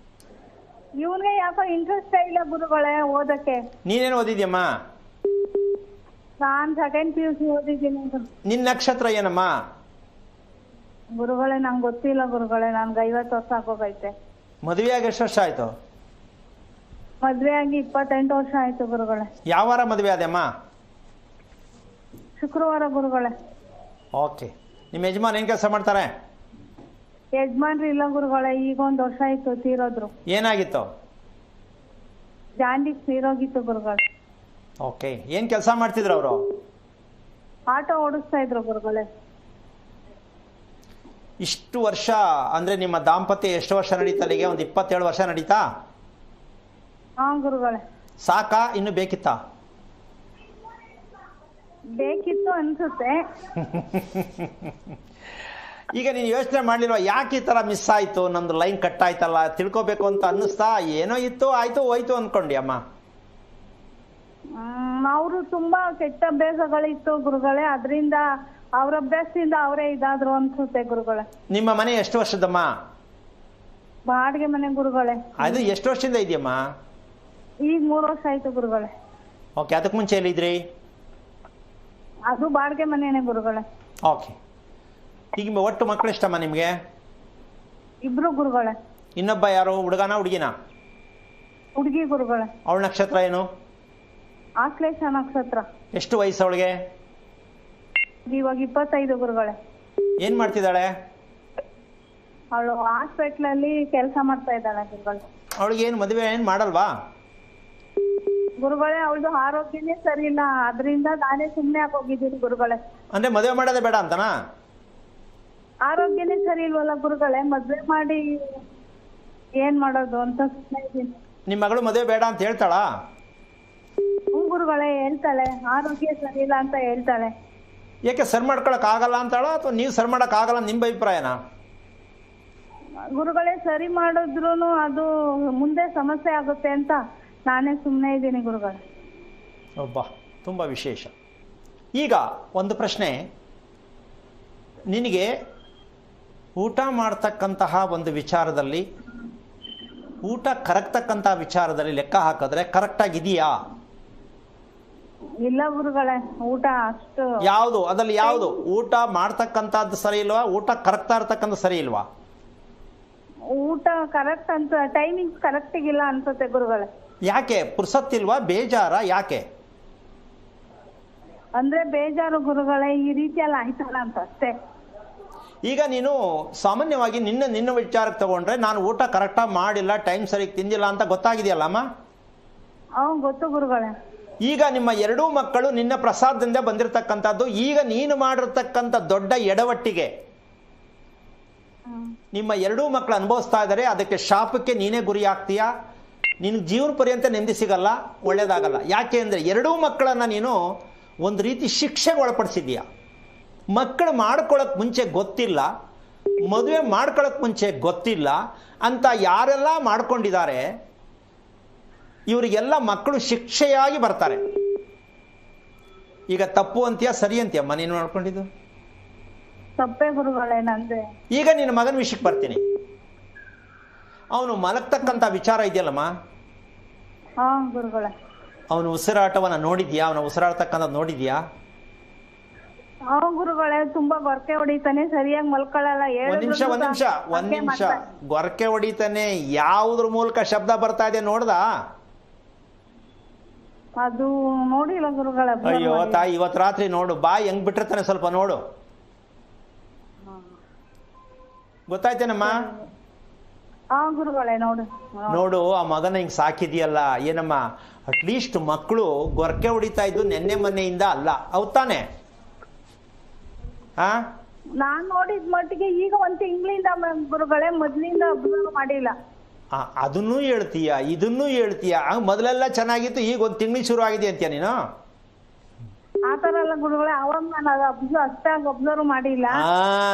ಇವನ್ಗೆ ಯಾಕೋ ಇಂಟ್ರೆಸ್ಟ್ ಇಲ್ಲ ಗುರುಗಳೇ ಓದಕ್ಕೆ. ನೀನೇನು ಓದಿದ್ಯಮ್ಮ? ನಾನ್ ಸೆಕೆಂಡ್ PUC ಓದಿದ್ದೀನಿ ನಿನ್ನ ನಕ್ಷತ್ರ ಏನಮ್ಮ? ಗುರುಗಳೇ ನಂಗೆ ಗೊತ್ತಿಲ್ಲ ಗುರುಗಳೇ, ನನ್ಗೆ 50 ವರ್ಷ ಆಗೋಗೈತೆ. ಮದುವೆಯಾಗಿ ಎಷ್ಟು ವರ್ಷ ಆಯ್ತು? ಮದ್ವೆ ಆಗಿ 28 ವರ್ಷ ಆಯ್ತು ಗುರುಗಳೇ. ಯಾವ ವಾರ ಮದುವೆ ಆದೆಮ್ಮ? ಶುಕ್ರವಾರ ಗುರುಗಳೇ. ಓಕೆ. ನಿಮ್ಮ ಯಜಮಾನ್ ಏನ್ ಕೆಲಸ ಮಾಡ್ತಾರೆ? ಯಜಮಾನ್ರಿ ಇಲ್ಲ ಗುರುಗಳೇ, ಈಗ 1 ವರ್ಷ ಆಯ್ತು ತೀರೋದ್ರು. ಏನಾಗಿತ್ತು? ಜಾಂಡೀಸ್ ತೀರೋಗಿತ್ತು ಗುರುಗಳೇ. ಓಕೆ. ಏನ್ ಕೆಲಸ ಮಾಡ್ತಿದ್ರು ಅವರು? ಆಟೋ ಓಡಿಸ್ತಾ ಇದ್ರು ಗುರುಗಳೇ. ಇಷ್ಟು ವರ್ಷ ಅಂದ್ರೆ ನಿಮ್ಮ ದಾಂಪತ್ಯ ಎಷ್ಟು ವರ್ಷ ನಡೀತಾ? ಅಲ್ಲಿಗೆ ಒಂದು 27 ವರ್ಷ ನಡೀತಾ? ಹಾ ಗುರುಗಳೇ. ಸಾಕಾ ಇನ್ನು ಬೇಕಿತ್ತಾ? ಬೇಕಿತ್ತು ಅನ್ಸುತ್ತೆ. ಈಗ ನೀನು ಯೋಚನೆ ಮಾಡ್ಲಿಲ್ವಾ ಯಾಕೆ ಈ ತರ ಮಿಸ್ ಆಯ್ತು, ನಮ್ದು ಲೈನ್ ಕಟ್ ಆಯ್ತಲ್ಲ, ತಿಳ್ಕೊಬೇಕು ಅಂತ ಅನ್ನಿಸ್ತಾ? ಏನೋ ಇತ್ತು, ಆಯ್ತು ಹೋಯ್ತು ಅನ್ಕೊಂಡಿ ಅಮ್ಮ? ಅವರು ತುಂಬಾ ಕೆಟ್ಟ ಅಭ್ಯಾಸಗಳಿತ್ತು ಗುರುಗಳೇ, ಅದರಿಂದ ಅವ್ರ ಅಭ್ಯಾಸದಿಂದ ಅವರೇ ಇದಾದ್ರು ಅನ್ಸುತ್ತೆ ಗುರುಗಳೇ. ನಿಮ್ಮ ಮನೆ ಎಷ್ಟು ವರ್ಷದಮ್ಮ? ಬಾಡಿಗೆ ಮನೆ ಗುರುಗಳೇ. ಅದು ಎಷ್ಟು ವರ್ಷದಿಂದ ಇದೆಯಮ್ಮ? ಈಗ 3 ವರ್ಷ ಆಯ್ತು ಗುರುಗಳೇ. ಓಕೆ. ಅದಕ್ಕೆ ಮುಂಚೆ ಎಲ್ಲಿದ್ರಿ? ಅದು ಬಾಡಿಗೆ ಮನೆನೇ ಗುರುಗಳೇ. ಓಕೆ. ಈಗ ಒಟ್ಟು ಮಕ್ಕಳು ಎಷ್ಟಮ್ಮ ನಿಮ್ಗೆ? 2 ಗುರುಗಳೇ. ಇನ್ನೊಬ್ಬ ಯಾರು, ಹುಡುಗನ ಹುಡುಗಿನ? ಹುಡುಗಿ ಗುರುಗಳೇ. ಅವಳ ನಕ್ಷತ್ರ ಏನು? ಆಶ್ಲೇಷ ನಕ್ಷತ್ರ. ಎಷ್ಟು ವಯಸ್ಸು ಅವಳಿಗೆ? ಇವಾಗ 25 ಗುರುಗಳೇ. ಏನ್ ಮಾಡ್ತಿದ್ದಾಳೆ? ಅವಳು ಹಾಸ್ಪಿಟ್ಲ್ ಅಲ್ಲಿ ಕೆಲಸ ಮಾಡ್ತಾ ಇದ್ದಾಳೆ ಗುರುಗಳೇ. ಅವಳಿಗೆ ಏನು ಮದುವೆ ಏನು ಮಾಡಲ್ವಾ? ಗುರುಗಳೇ ಅವಳದು ಆರೋಗ್ಯನೇ ಸರಿ ಇಲ್ಲ, ಅದರಿಂದ ನಾನೇ ಸುಮ್ಮನೆ ಹೋಗಿದ್ದೀನಿ ಗುರುಗಳೇ. ಅಂದ್ರೆ ಮದುವೆ ಮಾಡೋದೇ ಬೇಡ ಅಂತನಾ? ಆರೋಗ್ಯನೇ ಸರಿ ಇಲ್ವಲ್ಲ ಗುರುಗಳೇ, ಮದ್ವೆ ಮಾಡಿ ಏನ್ ಮಾಡೋದು ಅಂತ ಸುಮ್ಮನೆ ಇದ್ದೀನಿ. ನಿಮ್ಮ ಮಗಳು ಮದುವೆ ಬೇಡ ಅಂತ ಹೇಳ್ತಾಳಾ? ಗುರುಗಳೇ ಹೇಳ್ತಾಳೆ, ಆರೋಗ್ಯ ಸರಿ ಇಲ್ಲ ಅಂತ ಹೇಳ್ತಾಳೆ. ಯಾಕೆ ಸರ್ ಮಾಡ್ಕೊಳಕ್ ಆಗಲ್ಲ ಅಂತಾಳ ಅಥವಾ ನೀವು ಸರ್ ಮಾಡಕ್ ಆಗಲ್ಲ ನಿಮ್ಮ ಅಭಿಪ್ರಾಯನಾ? ಗುರುಗಳೇ ಸರಿ ಮಾಡಿದ್ರು ಅದು ಮುಂದೆ ಸಮಸ್ಯೆ ಆಗುತ್ತೆ ಅಂತ ನಾನೇ ಸುಮ್ಮನೆ ಇದ್ದೀನಿ ಗುರುಗಳೇ. ಒಬ್ಬ ತುಂಬ ವಿಶೇಷ. ಈಗ ಒಂದು ಪ್ರಶ್ನೆ, ನಿನಗೆ ಊಟ ಮಾಡ್ತಕ್ಕಂತಹ ಒಂದು ವಿಚಾರದಲ್ಲಿ, ಊಟ ಕರಗ್ತಕ್ಕಂಥ ವಿಚಾರದಲ್ಲಿ ಲೆಕ್ಕ ಹಾಕಿದ್ರೆ ಕರೆಕ್ಟಾಗಿದೆಯಾ? ಇಲ್ಲ ಗುರುಗಳೇ, ಊಟ ಅಷ್ಟು ಯಾವುದು ಅದ್ರಲ್ಲಿ ಯಾವುದು? ಊಟ ಮಾಡ್ತಕ್ಕಂಥದ್ದು ಸರಿ ಇಲ್ವಾ, ಊಟ ಕರಗ್ತಾ ಇರ್ತಕ್ಕಂಥ ಸರಿ ಇಲ್ವಾ? ಊಟ ಕರೆಕ್ಟ್ ಅಂತ ಟೈಮಿಂಗ್ ಕರೆಕ್ಟಿಗಿಲ್ಲ ಅನ್ಸುತ್ತೆ ಗುರುಗಳೇ. ಯಾಕೆ? ಪುರ್ಸತ್ತಿಲ್ವಾ, ಬೇಜಾರ, ಯಾಕೆ? ಅಂದ್ರೆ ಬೇಜಾರು ಗುರುಗಳೇ, ಈ ರೀತಿಯಲ್ಲಿ ಆಯ್ತಲ್ಲ ಅಂತ ಅಷ್ಟೇ. ಈಗ ನೀನು ಸಾಮಾನ್ಯವಾಗಿ ನಿನ್ನ ವಿಚಾರಕ್ಕೆ ತಗೊಂಡ್ರೆ ನಾನು ಊಟ ಕರೆಕ್ಟಾಗಿ ಮಾಡಿಲ್ಲ, ಟೈಮ್ ಸರಿಗೆ ತಿಂದಿಲ್ಲ ಅಂತ ಗೊತ್ತಾಗಿದೆಯಲ್ಲಮ್ಮ? ಗೊತ್ತು ಗುರುಗಳೇ. ಈಗ ನಿಮ್ಮ 2 ಮಕ್ಕಳು ನಿನ್ನ ಪ್ರಸಾದದಿಂದ ಬಂದಿರತಕ್ಕಂಥದ್ದು. ಈಗ ನೀನು ಮಾಡಿರ್ತಕ್ಕಂಥ ದೊಡ್ಡ ಎಡವಟ್ಟಿಗೆ ನಿಮ್ಮ 2 ಮಕ್ಕಳು ಅನುಭವಿಸ್ತಾ ಇದ್ದಾರೆ. ಅದಕ್ಕೆ ಶಾಪಕ್ಕೆ ನೀನೇ ಗುರಿ ಆಗ್ತೀಯಾ? ನಿನ್ನ ಜೀವನ ಪರ್ಯಂತ ನೆಮ್ಮದಿ ಸಿಗಲ್ಲ, ಒಳ್ಳೇದಾಗಲ್ಲ. ಯಾಕೆ ಅಂದರೆ 2 ಮಕ್ಕಳನ್ನು ನೀನು ಒಂದು ರೀತಿ ಶಿಕ್ಷೆಗೆ ಒಳಪಡಿಸಿದೀಯ. ಮಕ್ಕಳು ಮಾಡ್ಕೊಳ್ಳೋಕೆ ಮುಂಚೆ ಗೊತ್ತಿಲ್ಲ, ಮದುವೆ ಮಾಡ್ಕೊಳ್ಳೋಕೆ ಮುಂಚೆ ಗೊತ್ತಿಲ್ಲ ಅಂತ ಯಾರೆಲ್ಲ ಮಾಡ್ಕೊಂಡಿದ್ದಾರೆ ಇವರಿಗೆಲ್ಲ ಮಕ್ಕಳು ಶಿಕ್ಷೆಯಾಗಿ ಬರ್ತಾರೆ. ಈಗ ತಪ್ಪು ಅಂತೀಯ ಸರಿ ಅಂತೀಯಮ್ಮ ನೀನು ಮಾಡ್ಕೊಂಡಿದ್ದು? ತಪ್ಪೇ ಗುರುಗಳೇ ನಂದೆ. ಈಗ ನಿನ್ನ ಮಗನ ವಿಷಯಕ್ಕೆ ಬರ್ತೀನಿ. ಅವನು ಮಲಗ್ತಕ್ಕಂಥ ವಿಚಾರ ಇದೆಯಲ್ಲಮ್ಮ, ಗುರುಗಳೇ. ಅವನು ಉಸಿರಾಟವನ್ನು ನೋಡಿದ್ಯಾ? ಅವನ ಉಸಿರಾಡ್ತಕ್ಕಂಥ ನೋಡಿದ್ಯಾ? ಗುರುಗಳೇ ತುಂಬಾ ಗೊರಕೆ ಹೊಡಿತಾನೆ, ಸರಿಯಾಗಿ ಮಲ್ಕೊಳ್ಳಲ್ಲ. ಒಂದ್ ನಿಮಿಷ ಗೊರಕೆ ಹೊಡಿತಾನೆ. ಯಾವುದ್ರ ಮೂಲಕ ಶಬ್ದ ಬರ್ತಾ ಇದೆ ನೋಡ್ದ? ಅದು ನೋಡಿಲ್ಲ ಗುರುಗಳೇ. ಅಯ್ಯೋ ತಾಯಿ, ಇವತ್ತು ರಾತ್ರಿ ನೋಡು, ಬಾಯಿ ಹೆಂಗ್ ಬಿಟ್ಟಿರ್ತಾನೆ ಸ್ವಲ್ಪ ನೋಡು. ಗೊತ್ತಾಯ್ತೇನಮ್ಮ? ಗುರುಗಳೇ ನೋಡು, ಆ ಮಗನ ಹಿಂಗ್ ಸಾಕಿದ್ಯಲ್ಲ, ಏನಮ್ಮ ಅಟ್ಲೀಸ್ಟ್ ಮಕ್ಕಳು ಗೊರಕೆ ಹೊಡಿತಾ ಇದ್ದು ನೆನ್ನೆ ಮೊನ್ನೆಯಿಂದ ಅಲ್ಲ, ಹೌದ್ ತಾನೆ? ನಾನ್ ನೋಡಿದ ಮಟ್ಟಿಗೆ ಈಗ 1 ತಿಂಗಳಿಂದ ಗುರುಗಳೇ, ಮೊದ್ಲಿಂದ ಅಬ್ಸರ್ವ್ ಮಾಡಿಲ್ಲ. ಅದನ್ನೂ ಹೇಳ್ತೀಯ, ಇದನ್ನೂ ಹೇಳ್ತೀಯ. ಮೊದಲೆಲ್ಲ ಚೆನ್ನಾಗಿತ್ತು, ಈಗ 1 ತಿಂಗಳಿಗೆ ಶುರು ಆಗಿದೆ ಅಂತೀಯ ನೀನು? ಆತರ ಅಲ್ಲ ಗುರುಗಳೇ, ಅವಾಗ ನಾನು ಅಷ್ಟಾಗಿ ಅಬ್ಸರ್ವ್ ಮಾಡಿಲ್ಲ.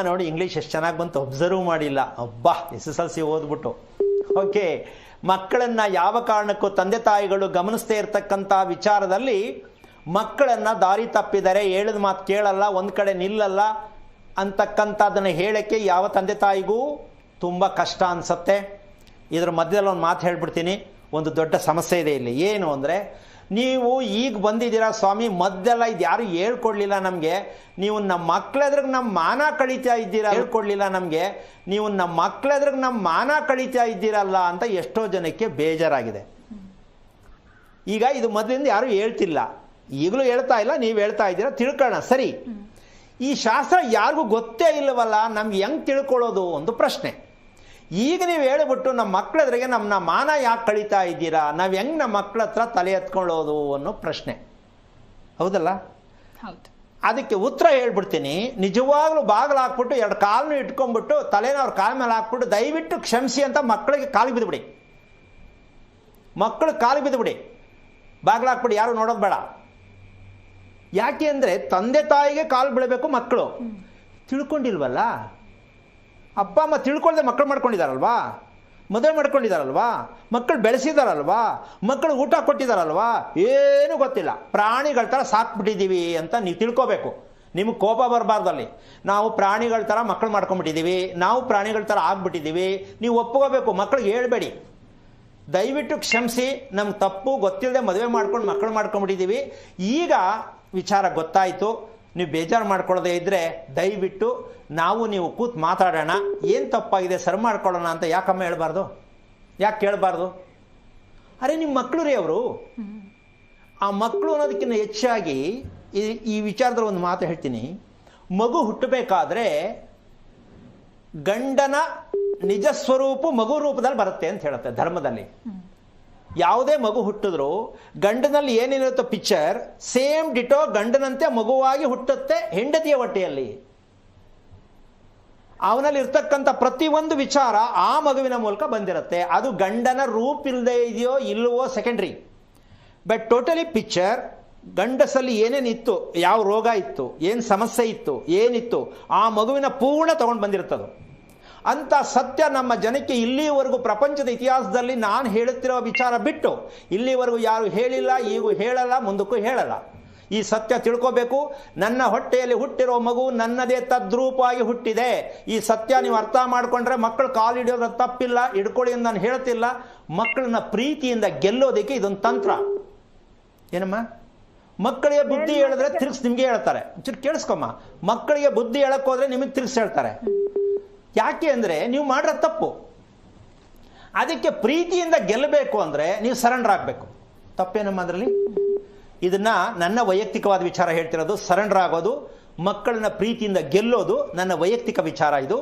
ನೋಡಿ ಇಂಗ್ಲಿಷ್ ಎಷ್ಟು ಚೆನ್ನಾಗಿ ಬಂತು, ಅಬ್ಸರ್ವ್ ಮಾಡಿಲ್ಲ. ಅಬ್ಬಾ, SSLC ಓದ್ಬಿಟ್ಟು. ಓಕೆ, ಮಕ್ಕಳನ್ನು ಯಾವ ಕಾರಣಕ್ಕೂ ತಂದೆ ತಾಯಿಗಳು ಗಮನಿಸದೇ ಇರತಕ್ಕಂಥ ವಿಚಾರದಲ್ಲಿ ಮಕ್ಕಳನ್ನು ದಾರಿ ತಪ್ಪಿದರೆ, ಹೇಳಿದ ಮಾತು ಕೇಳಲ್ಲ, ಒಂದು ಕಡೆ ನಿಲ್ಲಲ್ಲ ಅಂತಕ್ಕಂಥದ್ದನ್ನು ಹೇಳೋಕ್ಕೆ ಯಾವ ತಂದೆ ತಾಯಿಗೂ ತುಂಬ ಕಷ್ಟ ಅನಿಸುತ್ತೆ. ಇದರ ಮಧ್ಯದಲ್ಲಿ ಒಂದು ಮಾತು ಹೇಳ್ಬಿಡ್ತೀನಿ. ಒಂದು ದೊಡ್ಡ ಸಮಸ್ಯೆ ಇದೆ ಇಲ್ಲಿ. ಏನು ಅಂದರೆ, ನೀವು ಈಗ ಬಂದಿದ್ದೀರಾ ಸ್ವಾಮಿ, ಮದ್ದೆಲ್ಲ ಇದು ಯಾರು ಹೇಳ್ಕೊಡ್ಲಿಲ್ಲ ನಮಗೆ, ನೀವು ನಮ್ಮ ಮಕ್ಕಳೆದ್ರಿಗೆ ನಮ್ಮ ಮಾನ ಕಳೀತಾ ಇದ್ದೀರಾ, ಹೇಳ್ಕೊಡ್ಲಿಲ್ಲ ನಮಗೆ, ನೀವು ನಮ್ಮ ಮಕ್ಕಳೆದ್ರಿಗೆ ನಮ್ಮ ಮಾನ ಕಳೀತಾ ಇದ್ದೀರಲ್ಲ ಅಂತ ಎಷ್ಟೋ ಜನಕ್ಕೆ ಬೇಜಾರಾಗಿದೆ. ಈಗ ಇದು ಮೊದಲಿಂದ ಯಾರು ಹೇಳ್ತಿಲ್ಲ, ಈಗಲೂ ಹೇಳ್ತಾ ಇಲ್ಲ, ನೀವು ಹೇಳ್ತಾ ಇದ್ದೀರಾ, ತಿಳ್ಕೊಳ್ಳೋಣ ಸರಿ. ಈ ಶಾಸ್ತ್ರ ಯಾರಿಗೂ ಗೊತ್ತೇ ಇಲ್ಲವಲ್ಲ, ನಮ್ಗೆ ಹೆಂಗೆ ತಿಳ್ಕೊಳ್ಳೋದು ಒಂದು ಪ್ರಶ್ನೆ. ಈಗ ನೀವು ಹೇಳ್ಬಿಟ್ಟು ನಮ್ಮ ಮಕ್ಕಳೆದ್ರಿಗೆ ನಮ್ಮ ಮಾನ ಯಾಕೆ ಕಳೀತಾ ಇದ್ದೀರಾ, ನಾವು ಹೆಂಗೆ ನಮ್ಮ ಮಕ್ಕಳ ಹತ್ರ ತಲೆ ಎತ್ಕೊಳ್ಳೋದು ಅನ್ನೋ ಪ್ರಶ್ನೆ, ಹೌದಲ್ಲ? ಹೌದು. ಅದಕ್ಕೆ ಉತ್ತರ ಹೇಳ್ಬಿಡ್ತೀನಿ. ನಿಜವಾಗ್ಲೂ ಬಾಗಿಲು ಹಾಕ್ಬಿಟ್ಟು 2 ಕಾಲನ್ನು ಇಟ್ಕೊಂಡ್ಬಿಟ್ಟು ತಲೆನ ಅವ್ರ ಕಾಲ ಮೇಲೆ ಹಾಕ್ಬಿಟ್ಟು ದಯವಿಟ್ಟು ಕ್ಷಮಿಸಿ ಅಂತ ಮಕ್ಕಳಿಗೆ ಕಾಲಿಗೆ ಬಿದ್ದುಬಿಡಿ. ಮಕ್ಕಳು ಕಾಲಿಗೆ ಬಿದ್ದುಬಿಡಿ, ಬಾಗಿಲು ಹಾಕ್ಬಿಟ್ಟು ಯಾರು ನೋಡೋದು ಬೇಡ. ಯಾಕೆ ಅಂದರೆ ತಂದೆ ತಾಯಿಗೆ ಕಾಲು ಬೀಳಬೇಕು ಮಕ್ಕಳು. ತಿಳ್ಕೊಂಡಿಲ್ವಲ್ಲ, ಅಪ್ಪ ಅಮ್ಮ ತಿಳ್ಕೊಳ್ಳದೆ ಮಕ್ಕಳು ಮಾಡ್ಕೊಂಡಿದ್ದಾರಲ್ವಾ, ಮದುವೆ ಮಾಡ್ಕೊಂಡಿದ್ದಾರಲ್ವಾ, ಮಕ್ಕಳು ಬೆಳೆಸಿದಾರಲ್ವಾ, ಮಕ್ಕಳು ಊಟ ಕೊಟ್ಟಿದ್ದಾರಲ್ವಾ, ಏನೂ ಗೊತ್ತಿಲ್ಲ, ಪ್ರಾಣಿಗಳ ಥರ ಸಾಕ್ಬಿಟ್ಟಿದ್ದೀವಿ ಅಂತ ನೀವು ತಿಳ್ಕೋಬೇಕು. ನಿಮಗೆ ಕೋಪ ಬರಬಾರ್ದಲ್ಲಿ. ನಾವು ಪ್ರಾಣಿಗಳ ಥರ ಮಕ್ಕಳು ಮಾಡ್ಕೊಂಡ್ಬಿಟ್ಟಿದ್ದೀವಿ, ನಾವು ಪ್ರಾಣಿಗಳ ಥರ ಆಗ್ಬಿಟ್ಟಿದ್ದೀವಿ, ನೀವು ಒಪ್ಕೋಬೇಕು. ಮಕ್ಕಳಿಗೆ ಹೇಳ್ಬೇಡಿ, ದಯವಿಟ್ಟು ಕ್ಷಮಿಸಿ, ನಮ್ಗೆ ತಪ್ಪು ಗೊತ್ತಿಲ್ಲದೆ ಮದುವೆ ಮಾಡ್ಕೊಂಡು ಮಕ್ಕಳು ಮಾಡ್ಕೊಂಡ್ಬಿಟ್ಟಿದ್ದೀವಿ, ಈಗ ವಿಚಾರ ಗೊತ್ತಾಯಿತು, ನೀವು ಬೇಜಾರು ಮಾಡ್ಕೊಳ್ಳೋದೇ ಇದ್ದರೆ ದಯವಿಟ್ಟು ನಾವು ನೀವು ಕೂತು ಮಾತಾಡೋಣ, ಏನು ತಪ್ಪಾಗಿದೆ ಸರಿ ಮಾಡ್ಕೊಳ್ಳೋಣ ಅಂತ ಯಾಕಮ್ಮ ಹೇಳ್ಬಾರ್ದು, ಯಾಕೆ ಕೇಳಬಾರ್ದು? ಅರೆ ನಿಮ್ಮ ಮಕ್ಕಳು ರೀ ಅವರು. ಆ ಮಕ್ಕಳು ಅನ್ನೋದಕ್ಕಿಂತ ಹೆಚ್ಚಾಗಿ ಈ ವಿಚಾರದಲ್ಲಿ ಒಂದು ಮಾತು ಹೇಳ್ತೀನಿ. ಮಗು ಹುಟ್ಟಬೇಕಾದ್ರೆ ಗಂಡನ ನಿಜ ಸ್ವರೂಪ ಮಗು ರೂಪದಲ್ಲಿ ಬರುತ್ತೆ ಅಂತ ಹೇಳುತ್ತೆ ಧರ್ಮದಲ್ಲಿ. ಯಾವುದೇ ಮಗು ಹುಟ್ಟಿದ್ರು ಗಂಡನಲ್ಲಿ ಏನೇನಿರುತ್ತೋ ಪಿಕ್ಚರ್ ಸೇಮ್ ಡಿಟೋ ಗಂಡನಂತೆ ಮಗುವಾಗಿ ಹುಟ್ಟುತ್ತೆ ಹೆಂಡತಿಯ ಹೊಟ್ಟೆಯಲ್ಲಿ. ಅವನಲ್ಲಿ ಇರ್ತಕ್ಕಂಥ ಪ್ರತಿಯೊಂದು ವಿಚಾರ ಆ ಮಗುವಿನ ಮೂಲಕ ಬಂದಿರುತ್ತೆ. ಅದು ಗಂಡನ ರೂಪ ಇಲ್ಲದೆ ಇದೆಯೋ ಇಲ್ಲವೋ ಸೆಕೆಂಡ್ರಿ, ಬಟ್ ಟೋಟಲಿ ಪಿಕ್ಚರ್ ಗಂಡಸಲ್ಲಿ ಏನೇನಿತ್ತು, ಯಾವ ರೋಗ ಇತ್ತು, ಏನು ಸಮಸ್ಯೆ ಇತ್ತು, ಏನಿತ್ತು, ಆ ಮಗುವಿನ ಪೂರ್ಣ ತಗೊಂಡು ಬಂದಿರ್ತದೆ. ಅಂತ ಸತ್ಯ ನಮ್ಮ ಜನಕ್ಕೆ ಇಲ್ಲಿವರೆಗೂ ಪ್ರಪಂಚದ ಇತಿಹಾಸದಲ್ಲಿ ನಾನು ಹೇಳುತ್ತಿರೋ ವಿಚಾರ ಬಿಟ್ಟು ಇಲ್ಲಿವರೆಗೂ ಯಾರು ಹೇಳಿಲ್ಲ, ಈಗೂ ಹೇಳಲ್ಲ, ಮುಂದಕ್ಕೂ ಹೇಳಲ್ಲ. ಈ ಸತ್ಯ ತಿಳ್ಕೋಬೇಕು. ನನ್ನ ಹೊಟ್ಟೆಯಲ್ಲಿ ಹುಟ್ಟಿರೋ ಮಗು ನನ್ನದೇ ತದ್ರೂಪವಾಗಿ ಹುಟ್ಟಿದೆ. ಈ ಸತ್ಯ ನೀವು ಅರ್ಥ ಮಾಡ್ಕೊಂಡ್ರೆ ಮಕ್ಕಳು ಕಾಲು ಹಿಡಿಯೋದ್ರ ತಪ್ಪಿಲ್ಲ, ಹಿಡ್ಕೊಳ್ಳಿ ಅಂತ ನಾನು ಹೇಳ್ತಿಲ್ಲ. ಮಕ್ಕಳನ್ನ ಪ್ರೀತಿಯಿಂದ ಗೆಲ್ಲೋದಕ್ಕೆ ಇದೊಂದು ತಂತ್ರ. ಏನಮ್ಮ, ಮಕ್ಕಳಿಗೆ ಬುದ್ಧಿ ಹೇಳಿದ್ರೆ ತಿರ್ಗಿಸ್ ನಿಮ್ಗೆ ಹೇಳ್ತಾರೆ. ಕೇಳಿಸ್ಕೊಮ್ಮ, ಮಕ್ಕಳಿಗೆ ಬುದ್ಧಿ ಹೇಳಕ್ ಹೋದ್ರೆ ನಿಮಗೆ ತಿರ್ಗಿಸ್ ಹೇಳ್ತಾರೆ. ಯಾಕೆ ಅಂದರೆ ನೀವು ಮಾಡಿರೋ ತಪ್ಪು. ಅದಕ್ಕೆ ಪ್ರೀತಿಯಿಂದ ಗೆಲ್ಲಬೇಕು ಅಂದರೆ ನೀವು ಸರೆಂಡರ್ ಆಗಬೇಕು. ತಪ್ಪೇನಮ್ಮ ಅದರಲ್ಲಿ? ಇದನ್ನ ನನ್ನ ವೈಯಕ್ತಿಕವಾದ ವಿಚಾರ ಹೇಳ್ತಿರೋದು. ಸರೆಂಡರ್ ಆಗೋದು, ಮಕ್ಕಳನ್ನ ಪ್ರೀತಿಯಿಂದ ಗೆಲ್ಲೋದು ನನ್ನ ವೈಯಕ್ತಿಕ ವಿಚಾರ ಇದು.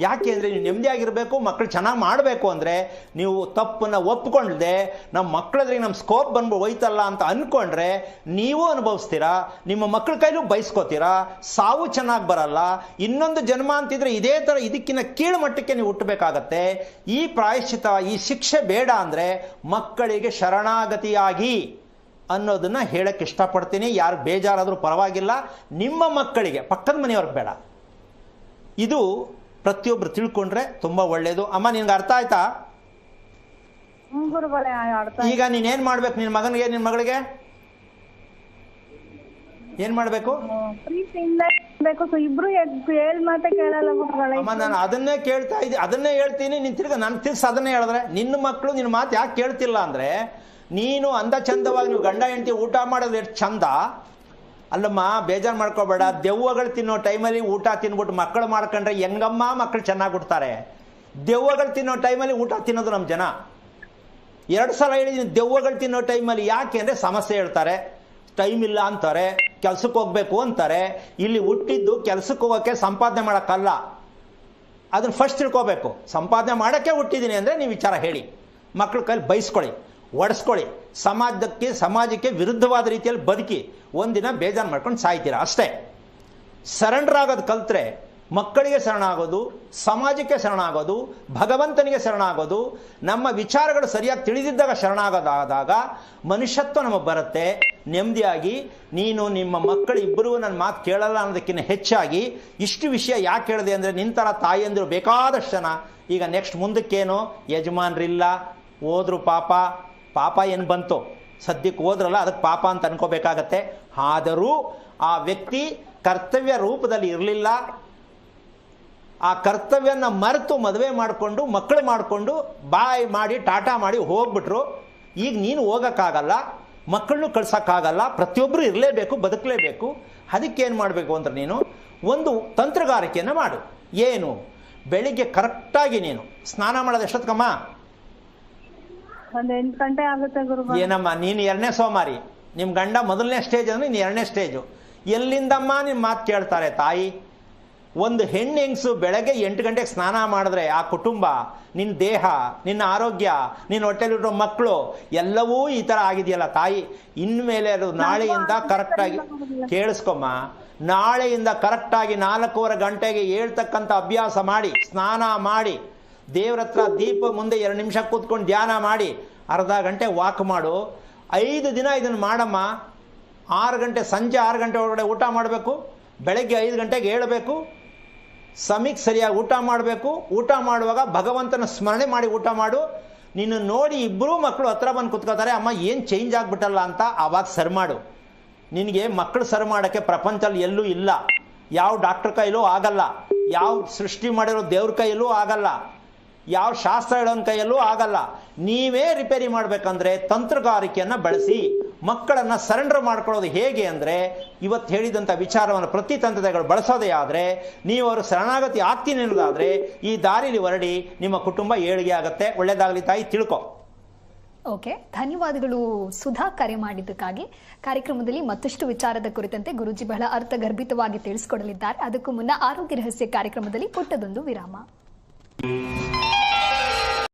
ಯಾಕೆ ಅಂದರೆ ನೀವು ನೆಮ್ಮದಿಯಾಗಿರಬೇಕು, ಮಕ್ಕಳು ಚೆನ್ನಾಗಿ ಮಾಡಬೇಕು ಅಂದರೆ ನೀವು ತಪ್ಪನ್ನು ಒಪ್ಕೊಂಡ್ದೆ ನಮ್ಮ ಮಕ್ಕಳದ್ರಿಗೆ ನಮ್ಮ ಸ್ಕೋಪ್ ಬಂದು ಹೋಯ್ತಲ್ಲ ಅಂತ ಅಂದ್ಕೊಂಡ್ರೆ ನೀವು ಅನುಭವಿಸ್ತೀರಾ, ನಿಮ್ಮ ಮಕ್ಕಳ ಕೈಲೂ ಬಯಸ್ಕೋತೀರಾ, ಸಾವು ಚೆನ್ನಾಗಿ ಬರಲ್ಲ. ಇನ್ನೊಂದು ಜನ್ಮ ಅಂತಿದ್ರೆ ಇದೇ ಥರ ಇದಕ್ಕಿಂತ ಕೀಳು ಮಟ್ಟಕ್ಕೆ ನೀವು ಹುಟ್ಟಬೇಕಾಗತ್ತೆ. ಈ ಪ್ರಾಯಶ್ಚಿತ, ಈ ಶಿಕ್ಷೆ ಬೇಡ ಅಂದರೆ ಮಕ್ಕಳಿಗೆ ಶರಣಾಗತಿಯಾಗಿ ಅನ್ನೋದನ್ನು ಹೇಳಕ್ಕೆ ಇಷ್ಟಪಡ್ತೀನಿ. ಯಾರು ಬೇಜಾರಾದರೂ ಪರವಾಗಿಲ್ಲ, ನಿಮ್ಮ ಮಕ್ಕಳಿಗೆ, ಪಕ್ಕದ ಮನೆಯವ್ರಿಗೆ ಬೇಡ. ಇದು ಪ್ರತಿಯೊಬ್ಬರು ತಿಳ್ಕೊಂಡ್ರೆ ತುಂಬ ಒಳ್ಳೆಯದು. ಅಮ್ಮ ನಿನ್ಗೆ ಅರ್ಥ ಆಯ್ತಾ? ಈಗ ನೀನೇನು ಮಾಡ್ಬೇಕು? ನಿನ್ನ ಮಗನಿಗೆ ನಿನ್ನ ಮಗಳಿಗೆ ಏನು ಮಾಡಬೇಕು? ಇಬ್ರು ಹೇಳ್ ಮಾತೆ ಕೇಳಲ್ಲ ಅಮ್ಮ. ನಾನು ಅದನ್ನೇ ಕೇಳ್ತಾ ಇದ್ದೀನಿ, ಅದನ್ನೇ ಹೇಳ್ತೀನಿ. ನೀನು ನಾನು ತಿರ್ಸಿ ಅದನ್ನೇ ಹೇಳಿದ್ರೆ ನಿನ್ನ ಮಕ್ಕಳು ನಿನ್ನ ಮಾತು ಯಾಕೆ ಕೇಳ್ತಿಲ್ಲ ಅಂದರೆ ನೀನು ಅಂದ ಚಂದವಾಗಿ ನೀವು ಗಂಡ ಹೆಂಡತಿ ಊಟ ಮಾಡೋದು ಎಷ್ಟು ಚಂದ ಅಲ್ಲಮ್ಮ. ಬೇಜಾರು ಮಾಡ್ಕೋಬೇಡ. ದೆವ್ವಗಳು ತಿನ್ನೋ ಟೈಮಲ್ಲಿ ಊಟ ತಿನ್ಬಿಟ್ಟು ಮಕ್ಕಳು ಮಾಡ್ಕೊಂಡ್ರೆ ಹೆಂಗಮ್ಮ ಮಕ್ಕಳು ಚೆನ್ನಾಗಿ ಹುಡ್ತಾರೆ? ದೆವ್ವಗಳು ತಿನ್ನೋ ಟೈಮಲ್ಲಿ ಊಟ ತಿನ್ನೋದು ನಮ್ಮ ಜನ. 2 ಸಲ ಹೇಳಿದ್ದೀನಿ ದೆವ್ವಗಳು ತಿನ್ನೋ ಟೈಮಲ್ಲಿ. ಯಾಕೆ ಅಂದರೆ ಸಮಸ್ಯೆ ಹೇಳ್ತಾರೆ, ಟೈಮ್ ಇಲ್ಲ ಅಂತಾರೆ, ಕೆಲ್ಸಕ್ಕೆ ಹೋಗ್ಬೇಕು ಅಂತಾರೆ. ಇಲ್ಲಿ ಹುಟ್ಟಿದ್ದು ಕೆಲ್ಸಕ್ಕೆ ಹೋಗೋಕ್ಕೆ, ಸಂಪಾದನೆ ಮಾಡೋಕ್ಕಲ್ಲ. ಅದನ್ನು ಫಸ್ಟ್ ತಿಳ್ಕೋಬೇಕು. ಸಂಪಾದನೆ ಮಾಡೋಕ್ಕೆ ಹುಟ್ಟಿದ್ದೀನಿ ಅಂದರೆ ನೀವು ವಿಚಾರ ಹೇಳಿ, ಮಕ್ಕಳ ಕೈಲಿ ಬಯಸ್ಕೊಳ್ಳಿ, ಒಡಿಸ್ಕೊಳ್ಳಿ, ಸಮಾಜಕ್ಕೆ ವಿರುದ್ಧವಾದ ರೀತಿಯಲ್ಲಿ ಬದುಕಿ ಒಂದಿನ ಬೇಜಾರು ಮಾಡ್ಕೊಂಡು ಸಾಯ್ತೀರ ಅಷ್ಟೇ. ಸರೆಂಡರ್ ಆಗೋದು ಕಲ್ತ್ರೆ ಮಕ್ಕಳಿಗೆ ಶರಣಾಗೋದು, ಸಮಾಜಕ್ಕೆ ಶರಣಾಗೋದು, ಭಗವಂತನಿಗೆ ಶರಣಾಗೋದು, ನಮ್ಮ ವಿಚಾರಗಳು ಸರಿಯಾಗಿ ತಿಳಿದಿದ್ದಾಗ ಶರಣಾಗೋದಾದಾಗ ಮನುಷ್ಯತ್ವ ನಮಗೆ ಬರುತ್ತೆ. ನೆಮ್ಮದಿಯಾಗಿ ನೀನು ನಿಮ್ಮ ಮಕ್ಕಳು ಇಬ್ಬರೂ ನನ್ನ ಮಾತು ಕೇಳಲ್ಲ ಅನ್ನೋದಕ್ಕಿಂತ ಹೆಚ್ಚಾಗಿ ಇಷ್ಟು ವಿಷಯ ಯಾಕೆ ಹೇಳಿದೆ ಅಂದರೆ ನಿನ್ನ ಥರ ತಾಯಿಯಂದಿರು ಬೇಕಾದಷ್ಟು ಜನ ಈಗ ನೆಕ್ಸ್ಟ್ ಮುಂದಕ್ಕೇನು ಯಜಮಾನ್ರಿಲ್ಲ, ಹೋದ್ರು ಪಾಪ ಏನು ಬಂತು, ಸದ್ಯಕ್ಕೆ ಹೋದ್ರಲ್ಲ ಅದಕ್ಕೆ ಪಾಪ ಅಂತ ಅನ್ಕೋಬೇಕಾಗತ್ತೆ. ಆದರೂ ಆ ವ್ಯಕ್ತಿ ಕರ್ತವ್ಯ ರೂಪದಲ್ಲಿ ಇರಲಿಲ್ಲ. ಆ ಕರ್ತವ್ಯನ ಮರೆತು ಮದುವೆ ಮಾಡಿಕೊಂಡು ಮಕ್ಕಳು ಮಾಡಿಕೊಂಡು ಬಾಯ್ ಮಾಡಿ ಟಾಟಾ ಮಾಡಿ ಹೋಗ್ಬಿಟ್ರು. ಈಗ ನೀನು ಹೋಗೋಕ್ಕಾಗಲ್ಲ, ಮಕ್ಕಳನ್ನು ಕಳ್ಸೋಕ್ಕಾಗಲ್ಲ, ಪ್ರತಿಯೊಬ್ಬರು ಇರಲೇಬೇಕು, ಬದುಕಲೇಬೇಕು. ಅದಕ್ಕೇನು ಮಾಡಬೇಕು ಅಂದ್ರೆ ನೀನು ಒಂದು ತಂತ್ರಗಾರಿಕೆಯನ್ನು ಮಾಡು. ಏನು? ಬೆಳಿಗ್ಗೆ ಕರೆಕ್ಟಾಗಿ ನೀನು ಸ್ನಾನ ಮಾಡೋದು ಎಷ್ಟೊತ್ಕಮ್ಮ? ಒಂದ್ 8 ಗಂಟೆ ಆಗುತ್ತೆ ಗುರುಗಳೇ. ಏನಮ್ಮ ನೀನು 2ನೇ ಸೋಮಾರಿ, ನಿಮ್ಮ ಗಂಡ ಮೊದಲನೇ ಸ್ಟೇಜ್ ಅಂದರೆ ನೀನು 2ನೇ ಸ್ಟೇಜು. ಎಲ್ಲಿಂದಮ್ಮ ನಿಮ್ಮ ಮಾತು ಕೇಳ್ತಾರೆ ತಾಯಿ? ಒಂದು ಹೆಣ್ಣು ಬೆಳಗ್ಗೆ 8 ಗಂಟೆಗೆ ಸ್ನಾನ ಮಾಡಿದ್ರೆ ಆ ಕುಟುಂಬ, ನಿನ್ನ ದೇಹ, ನಿನ್ನ ಆರೋಗ್ಯ, ನಿನ್ನ ಹೊಟ್ಟೆಲಿರೋ ಮಕ್ಕಳು ಎಲ್ಲವೂ ಈ ಥರ ಆಗಿದೆಯಲ್ಲ ತಾಯಿ. ಇನ್ಮೇಲೆ ಅದು ನಾಳೆಯಿಂದ ಕರೆಕ್ಟಾಗಿ ಕೇಳಿಸ್ಕೊಮ್ಮ, ನಾಳೆಯಿಂದ ಕರೆಕ್ಟಾಗಿ 4:15 ಗಂಟೆಗೆ ಹೇಳ್ತಕ್ಕಂಥ ಅಭ್ಯಾಸ ಮಾಡಿ, ಸ್ನಾನ ಮಾಡಿ, ದೇವ್ರ ಹತ್ರ ದೀಪ ಮುಂದೆ 2 ನಿಮಿಷ ಕೂತ್ಕೊಂಡು ಧ್ಯಾನ ಮಾಡಿ, ಅರ್ಧ ಗಂಟೆ ವಾಕ್ ಮಾಡು. 5 ದಿನ ಇದನ್ನು ಮಾಡಮ್ಮ. 6 ಗಂಟೆ, ಸಂಜೆ 6 ಗಂಟೆ ಒಳಗಡೆ ಊಟ ಮಾಡಬೇಕು, ಬೆಳಗ್ಗೆ 5 ಗಂಟೆಗೆ ಏಳಬೇಕು, ಸಮಯಕ್ಕೆ ಸರಿಯಾಗಿ ಊಟ ಮಾಡಬೇಕು. ಊಟ ಮಾಡುವಾಗ ಭಗವಂತನ ಸ್ಮರಣೆ ಮಾಡಿ ಊಟ ಮಾಡು. ನಿನ್ನ ನೋಡಿ ಇಬ್ಬರೂ ಮಕ್ಕಳು ಹತ್ರ ಬಂದು ಕುತ್ಕೋತಾರೆ, ಅಮ್ಮ ಏನು ಚೇಂಜ್ ಆಗಿಬಿಟ್ಟಲ್ಲ ಅಂತ. ಆವಾಗ ಸರಿ ಮಾಡು. ನಿನಗೆ ಮಕ್ಕಳು ಸರಿ ಮಾಡೋಕ್ಕೆ ಪ್ರಪಂಚದಲ್ಲಿ ಎಲ್ಲೂ ಇಲ್ಲ. ಯಾವ ಡಾಕ್ಟರ್ ಕೈಲೂ ಆಗಲ್ಲ, ಯಾವ ಸೃಷ್ಟಿ ಮಾಡಿರೋ ದೇವ್ರ ಕೈಯಲ್ಲೂ ಆಗಲ್ಲ, ಯಾವ ಶಾಸ್ತ್ರ ಹೇಳೋನ ಕೈಯಲ್ಲೂ ಆಗಲ್ಲ. ನೀವೇ ರಿಪೇರಿ ಮಾಡಬೇಕಂದ್ರೆ ತಂತ್ರಗಾರಿಕೆಯನ್ನು ಬಳಸಿ ಮಕ್ಕಳನ್ನು ಸರೆಂಡರ್ ಮಾಡ್ಕೊಳ್ಳೋದು ಹೇಗೆ ಅಂದರೆ, ಇವತ್ತು ಹೇಳಿದಂಥ ವಿಚಾರವನ್ನು ಪ್ರತಿ ತಂತ್ರಗಳು ಬಳಸೋದೇ ಆದರೆ, ನೀವು ಅವರು ಶರಣಾಗತಿ ಆಗ್ತೀನಿ ಅನ್ನೋದಾದರೆ ಈ ದಾರಿಲಿ ಹೊರಡಿ, ನಿಮ್ಮ ಕುಟುಂಬ ಏಳಿಗೆ ಆಗುತ್ತೆ. ಒಳ್ಳೆಯದಾಗಲಿ ತಾಯಿ, ತಿಳ್ಕೊ. ಓಕೆ, ಧನ್ಯವಾದಗಳು ಸುಧಾ ಕರೆ ಮಾಡಿದ್ದಕ್ಕಾಗಿ. ಕಾರ್ಯಕ್ರಮದಲ್ಲಿ ಮತ್ತಷ್ಟು ವಿಚಾರದ ಕುರಿತಂತೆ ಗುರೂಜಿ ಬಹಳ ಅರ್ಥಗರ್ಭಿತವಾಗಿ ತಿಳಿಸಿಕೊಡಲಿದ್ದಾರೆ. ಅದಕ್ಕೂ ಮುನ್ನ ಆರೋಗ್ಯ ರಹಸ್ಯ ಕಾರ್ಯಕ್ರಮದಲ್ಲಿ ಪುಟ್ಟದೊಂದು ವಿರಾಮ.